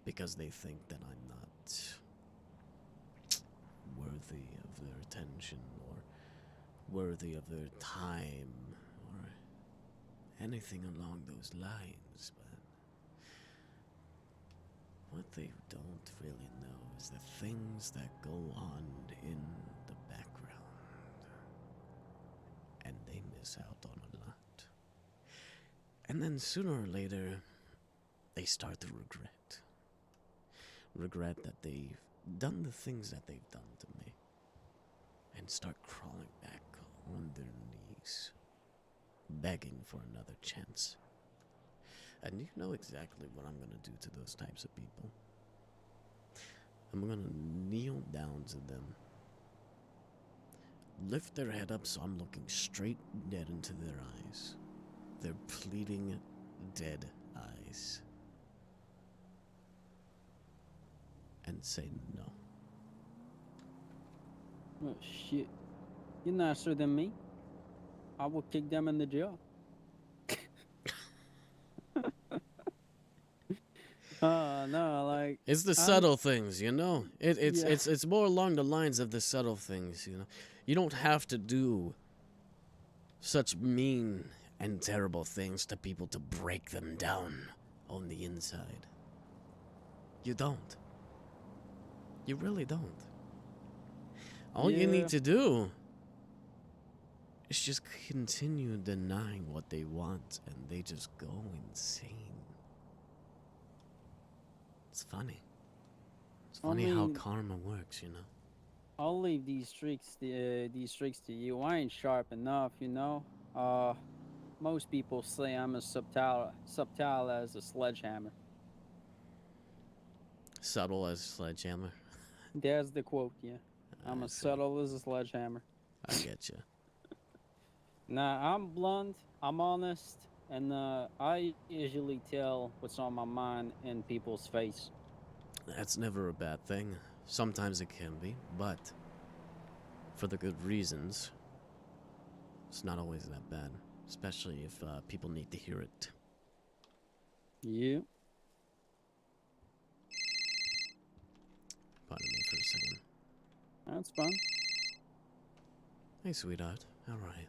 because they think that I'm not worthy of their attention or worthy of their time or anything along those lines, but what they don't really know is the things that go on in the background, and they miss out on a lot. And then sooner or later, they start to regret that they've done the things that they've done to me, and start crawling back on their knees, begging for another chance. And you know exactly what I'm gonna do to those types of people. I'm gonna kneel down to them, lift their head up so I'm looking straight dead into their eyes, their pleading, dead eyes, and say no. Oh, shit. You're nicer than me. I will kick them in the jaw. No, like... It's the subtle things, you know? It's more along the lines of the subtle things, you know? You don't have to do such mean and terrible things to people to break them down on the inside. You don't. You really don't. All you need to do is just continue denying what they want, and they just go insane. It's funny. It's funny how karma works, you know. I'll leave these tricks to you. I ain't sharp enough, you know. Most people say I'm as subtle as a sledgehammer. Subtle as a sledgehammer. There's the quote, yeah. I'm as subtle as a sledgehammer. I get you. Nah, I'm blunt, I'm honest, and I usually tell what's on my mind in people's face. That's never a bad thing. Sometimes it can be, but for the good reasons, it's not always that bad. Especially if people need to hear it. Yeah. Pardon me for a second. That's fun. Hey, sweetheart. How are you?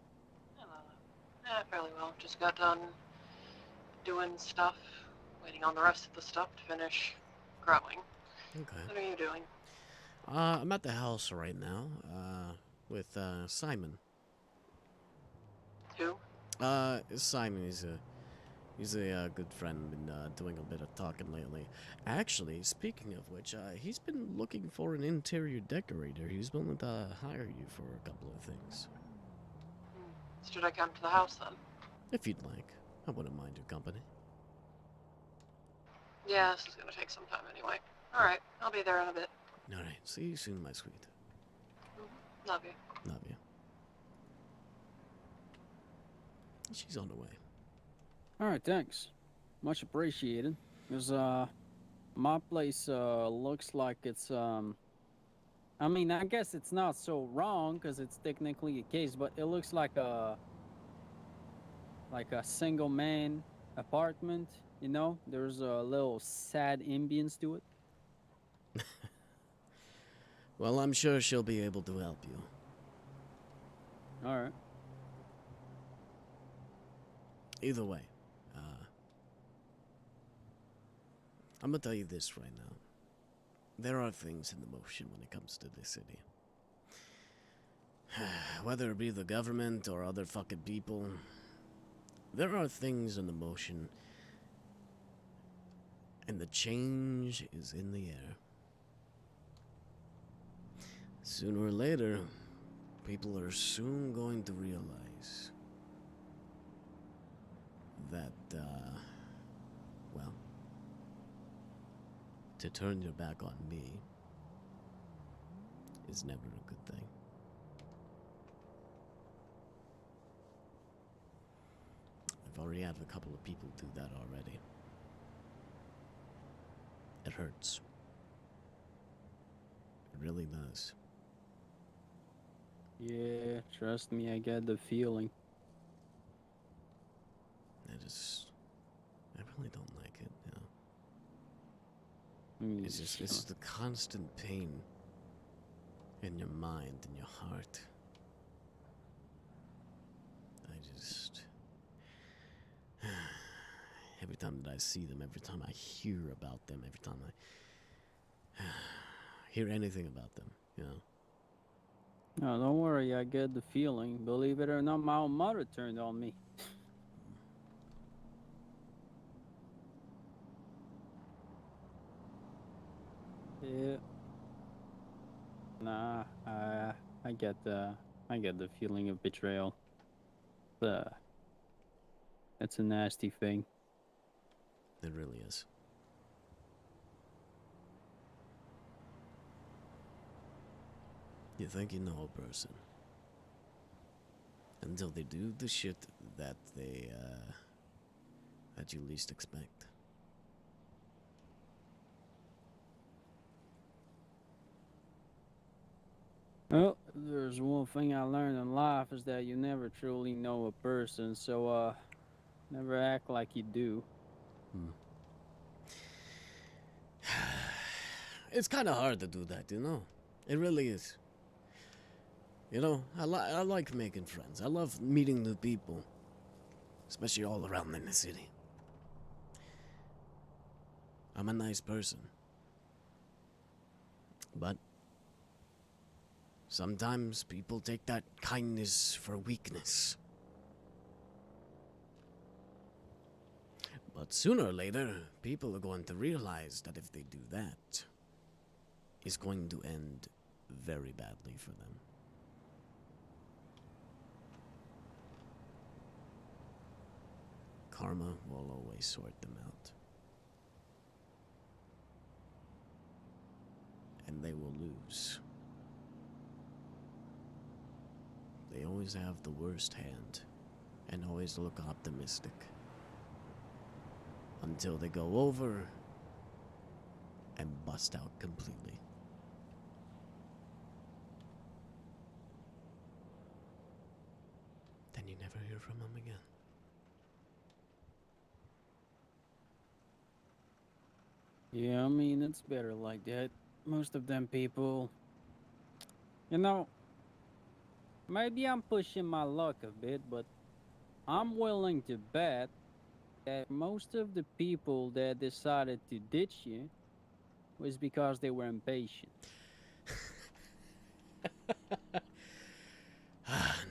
Hello. Fairly well. Just got done doing stuff. Waiting on the rest of the stuff to finish growing. Okay. What are you doing? I'm at the house right now, with Simon. Who? Simon, he's a good friend. Been doing a bit of talking lately. Actually, speaking of which, he's been looking for an interior decorator. He's willing to hire you for a couple of things. Should I come to the house then? If you'd like, I wouldn't mind your company. Yeah, this is gonna take some time anyway. All right, I'll be there in a bit. All right, see you soon, my sweet. Love you. Love you. She's on the way. All right, thanks. Much appreciated. Because my place looks like it's I mean, I guess it's not so wrong because it's technically a case, but it looks like a single man apartment, you know? There's a little sad ambience to it. Well, I'm sure she'll be able to help you. All right. Either way, I'm gonna tell you this right now. There are things in the motion when it comes to this city. Whether it be the government or other fucking people, there are things in the motion, and the change is in the air. Sooner or later, people are soon going to realize that, well, to turn your back on me is never a good thing. I've already had a couple of people do that already. It hurts. It really does. Yeah, trust me, I get the feeling. I really don't like it, you know. It's just the constant pain in your mind, in your heart. Every time that I see them, every time I hear about them, every time I hear anything about them, you know. No, don't worry, I get the feeling. Believe it or not, my own mother turned on me. Yeah. Nah, I get the feeling of betrayal. It's a nasty thing. It really is. You think you know a person until they do the shit that that you least expect. Well, there's one thing I learned in life is that you never truly know a person, so never act like you do. It's kind of hard to do that, you know? It really is. You know, I like making friends. I love meeting new people. Especially all around in the city. I'm a nice person. But Sometimes people take that kindness for weakness. But sooner or later, people are going to realize that if they do that, it's going to end very badly for them. Karma will always sort them out. And they will lose. They always have the worst hand and always look optimistic. Until they go over and bust out completely. Then you never hear from them again. Yeah, I mean, it's better like that. Most of them people, you know, maybe I'm pushing my luck a bit, but I'm willing to bet that most of the people that decided to ditch you was because they were impatient.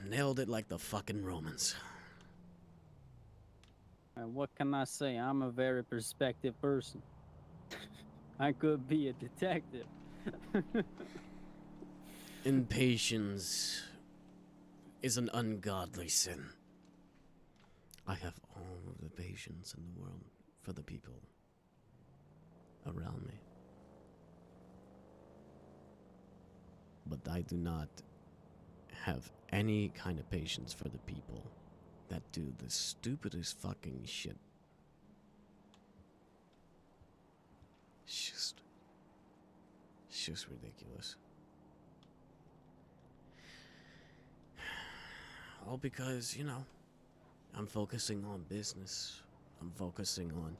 Nailed it like the fucking Romans. And what can I say? I'm a very perspective person. I could be a detective. Impatience is an ungodly sin. I have all of the patience in the world for the people around me. But I do not have any kind of patience for the people that do the stupidest fucking shit. It's just ridiculous. All because, you know, I'm focusing on business. I'm focusing on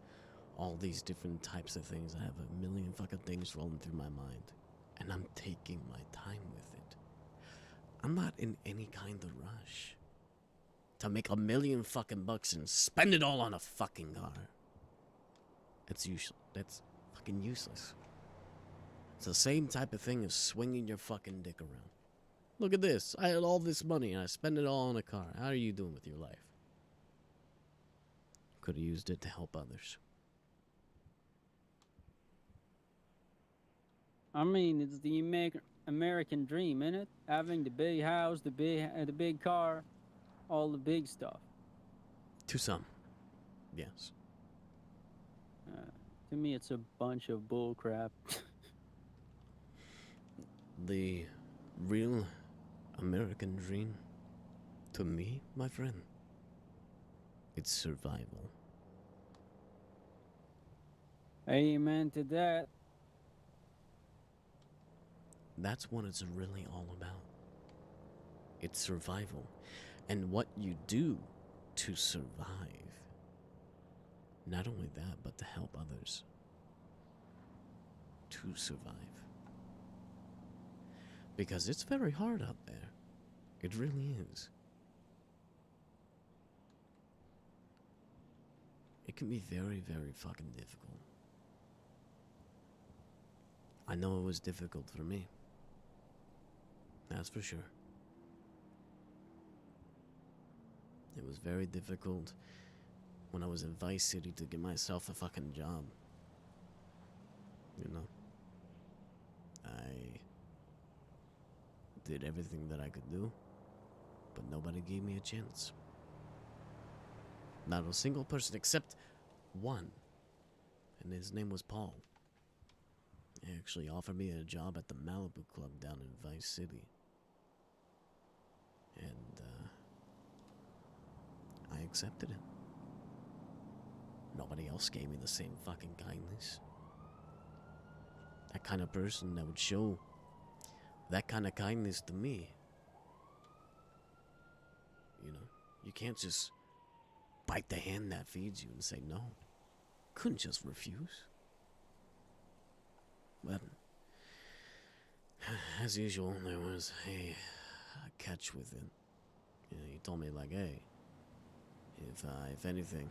all these different types of things. I have a million fucking things rolling through my mind. And I'm taking my time with it. I'm not in any kind of rush to make $1 million fucking bucks and spend it all on a fucking car. That's fucking useless. It's the same type of thing as swinging your fucking dick around. Look at this. I had all this money and I spent it all on a car. How are you doing with your life? Could have used it to help others. I mean, it's the American dream, isn't it? Having the big house, the big car, all the big stuff. To some, yes. To me, it's a bunch of bull crap. The real American dream, to me, my friend, it's survival. Amen to that. That's what it's really all about. It's survival. And what you do to survive. Not only that, but to help others to survive. Because it's very hard out there. It really is. It can be very, very fucking difficult. I know it was difficult for me. That's for sure. It was very difficult when I was in Vice City to get myself a fucking job. You know? I did everything that I could do, but nobody gave me a chance. Not a single person except one. And his name was Paul. He actually offered me a job at the Malibu Club down in Vice City. And, I accepted it. Nobody else gave me the same fucking kindness. That kind of person that would show that kind of kindness to me. You know, you can't just bite the hand that feeds you and say no. Couldn't just refuse. But, as usual, there was a catch with it. You know, he told me, like, hey, if anything,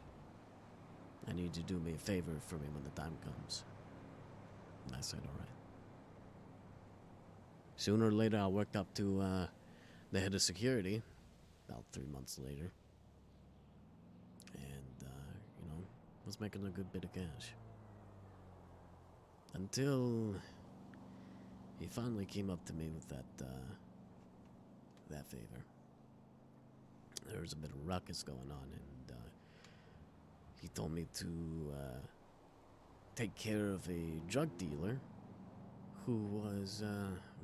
I need you to do me a favor for me when the time comes. And I said, alright. sooner or later, I worked up to the head of security. About 3 months later, and you know, was making a good bit of cash. Until he finally came up to me with that favor. There was a bit of ruckus going on, and he told me to take care of a drug dealer who was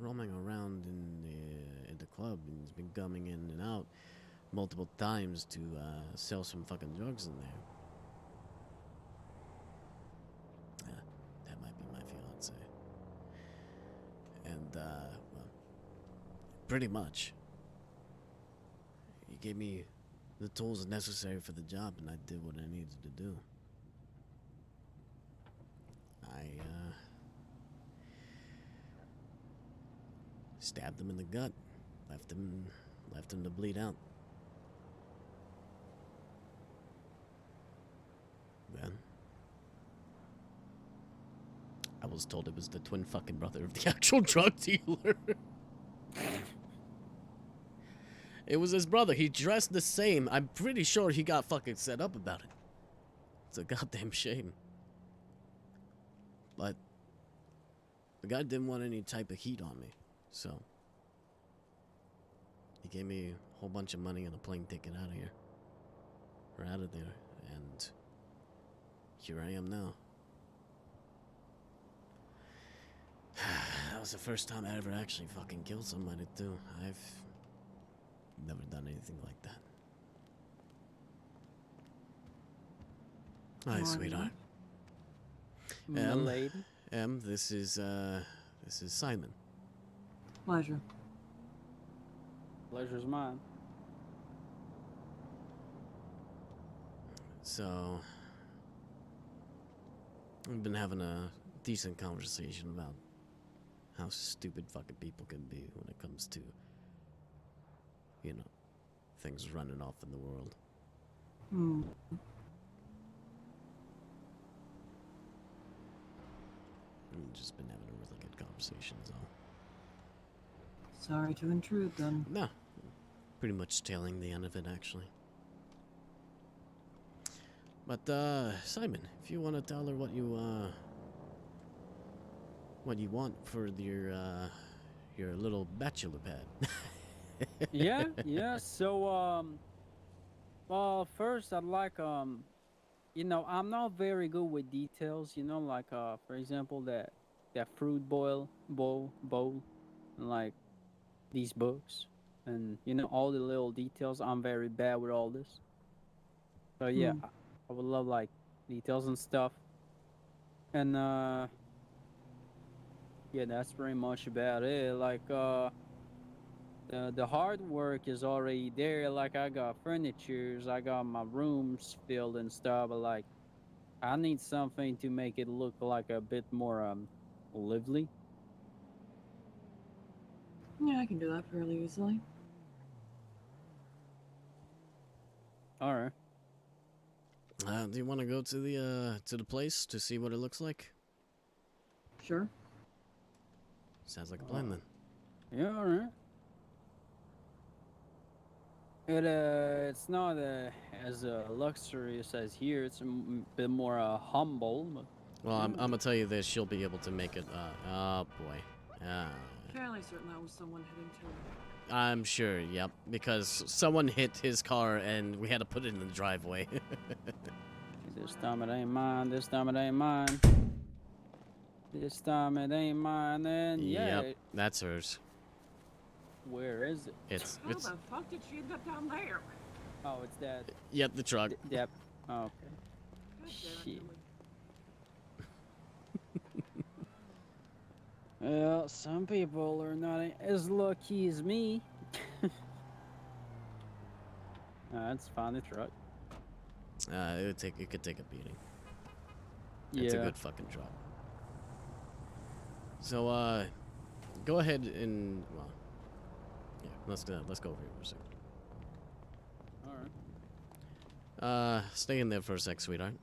roaming around in the club, and he's been coming in and out multiple times to sell some fucking drugs in there. That might be my fiance. And well, pretty much, he gave me the tools necessary for the job, and I did what I needed to do. I stabbed him in the gut, left him to bleed out. Then I was told it was the twin fucking brother of the actual drug dealer. It was his brother. He dressed the same. I'm pretty sure he got fucking set up about it. It's a goddamn shame. But the guy didn't want any type of heat on me, so he gave me a whole bunch of money and a plane ticket out of here. We're out of there, and here I am now. That was the first time I ever actually fucking killed somebody, too. I've never done anything like that. Hi, sweetheart. This is Simon. Pleasure. Pleasure's mine. So, we've been having a decent conversation about how stupid fucking people can be when it comes to, you know, things running off in the world. We've just been having a really good conversation, so. Sorry to intrude, then. No, pretty much tailing the end of it, actually. But, Simon, if you want to tell her what you want for your little bachelor pad. Yeah. So, well, first I'd like, you know, I'm not very good with details, you know, like, for example, that fruit bowl, and like these books, and, you know, all the little details. I'm very bad with all this. So, yeah, I would love, like, details and stuff. And, yeah, that's pretty much about it. Like, the hard work is already there. Like, I got furnitures, I got my rooms filled and stuff, but like, I need something to make it look like a bit more lively. Yeah, I can do that fairly easily. All right. Do you want to go to the place to see what it looks like? Sure. Sounds like a plan then. Yeah, all right. It's not as luxurious as here. It's a bit more humble. But, well, I'm gonna tell you this. She'll be able to make it. Oh boy. Fairly certain that was someone heading to. I'm sure. Yep. Because someone hit his car and we had to put it in the driveway. This time it ain't mine. This time it ain't mine. This time it ain't mine. And yeah. Yep. That's hers. Where is it? It's. How the fuck did she end up down there? Oh, it's that. Yep, the truck. Yep. Oh, okay. Shit. Well, some people are not as lucky as me. Let's find the truck. It could take a beating. It's a good fucking truck. So, go ahead and well, yeah, let's go over here for a second. All right. Stay in there for a sec, sweetheart.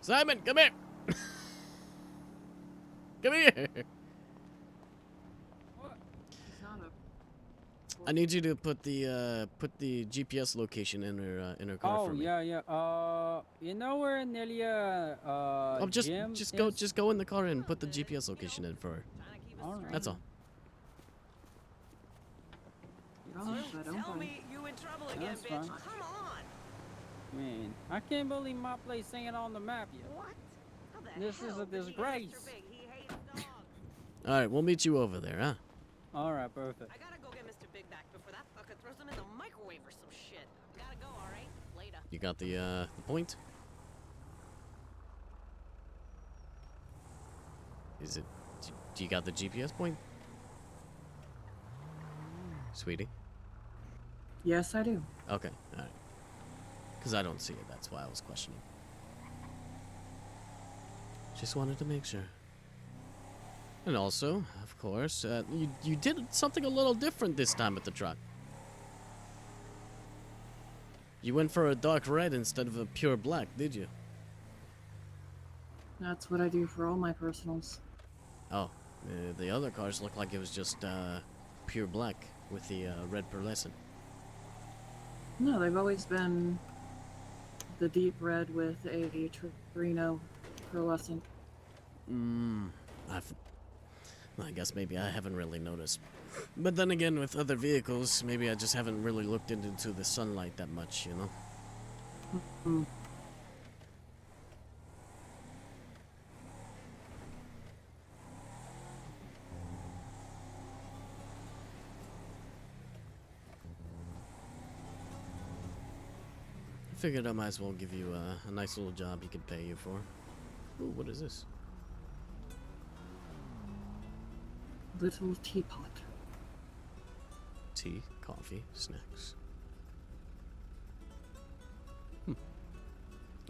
Simon, come here. Come here. I need you to put the GPS location in her car for me. Oh yeah. You know where Nelia Oh, gym just go in the car and put the GPS location in for her. All right. That's all. Tell me you in trouble again, That's bitch. fine. Come on. Man, I can't believe my place ain't on the map yet. What? How the This is a hell did he disgrace. Mr. Big? He hates dogs. All right, we'll meet you over there, huh? All right, perfect. I gotta go get Mr. Big back before that fucker throws him in the microwave or some shit. Gotta go, all right? Later. You got the point? Is it? Do you got the GPS point? Sweetie? Yes, I do. Okay, alright. Because I don't see it, that's why I was questioning. Just wanted to make sure. And also, of course, you did something a little different this time at the truck. You went for a dark red instead of a pure black, did you? That's what I do for all my personals. Oh, the other cars looked like it was just pure black with the red pearlescent. No, they've always been the deep red with a Torino pearlescent. I guess maybe I haven't really noticed. But then again, with other vehicles, maybe I just haven't really looked into the sunlight that much, you know? I figured I might as well give you a nice little job he could pay you for. Ooh, what is this? Little teapot. Tea, coffee, snacks.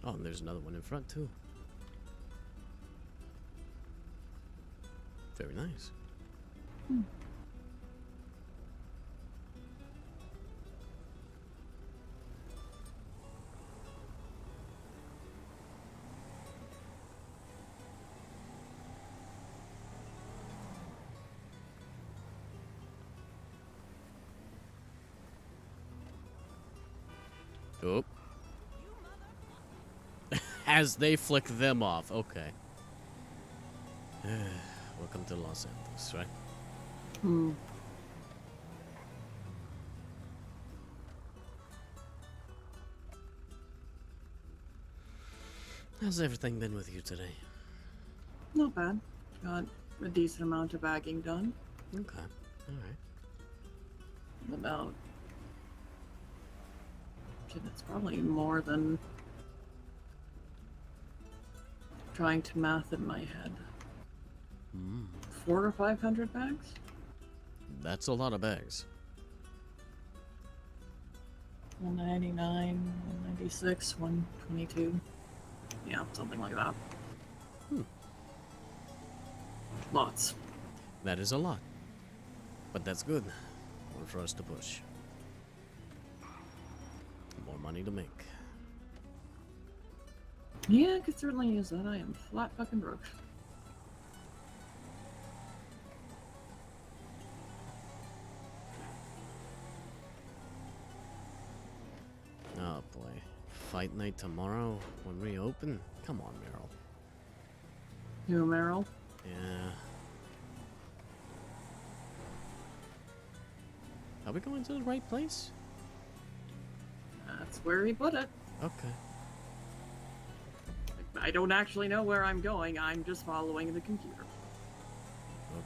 Oh, and there's another one in front, too. Very nice. Oh. As they flick them off. Okay. Welcome to Los Angeles, right? How's everything been with you today? Not bad. Got a decent amount of bagging done. Okay. Alright. About... It's probably more than trying to math in my head. 400 or 500 bags? That's a lot of bags. 199, 196, 122. Yeah, something like that. Lots. That is a lot. But that's good. More for us to push. More money to make. Yeah, I could certainly use that. I am flat fucking broke. Oh boy. Fight night tomorrow when we open? Come on, Meryl. You, Meryl? Yeah. Are we going to the right place? That's where he put it. Okay. I don't actually know where I'm going. I'm just following the computer.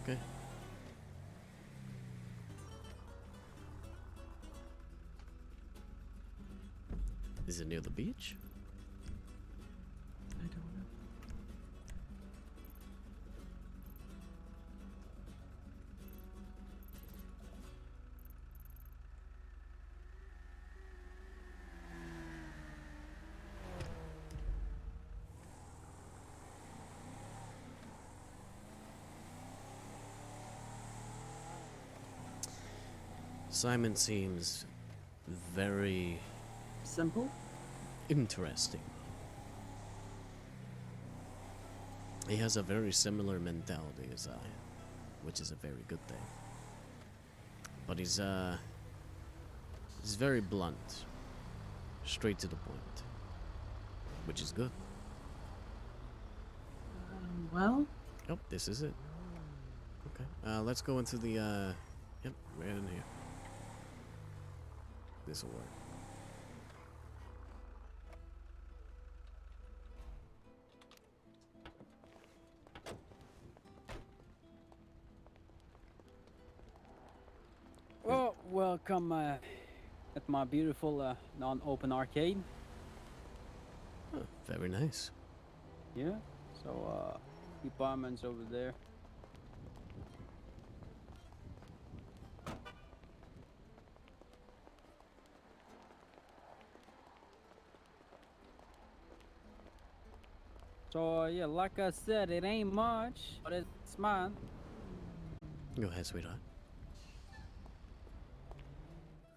Okay. Is it near the beach? I don't know. Simon seems very Simple? interesting. He has a very similar mentality as I, which is a very good thing. But he's It's very blunt. Straight to the point. Which is good. Well? Oh, this is it. Okay. Let's go into the, yep, right in here. This will work. Well, welcome at my beautiful non-open arcade. Oh, very nice. Yeah. So department's over there. So yeah, like I said, it ain't much, but it's mine. Go ahead, sweetheart.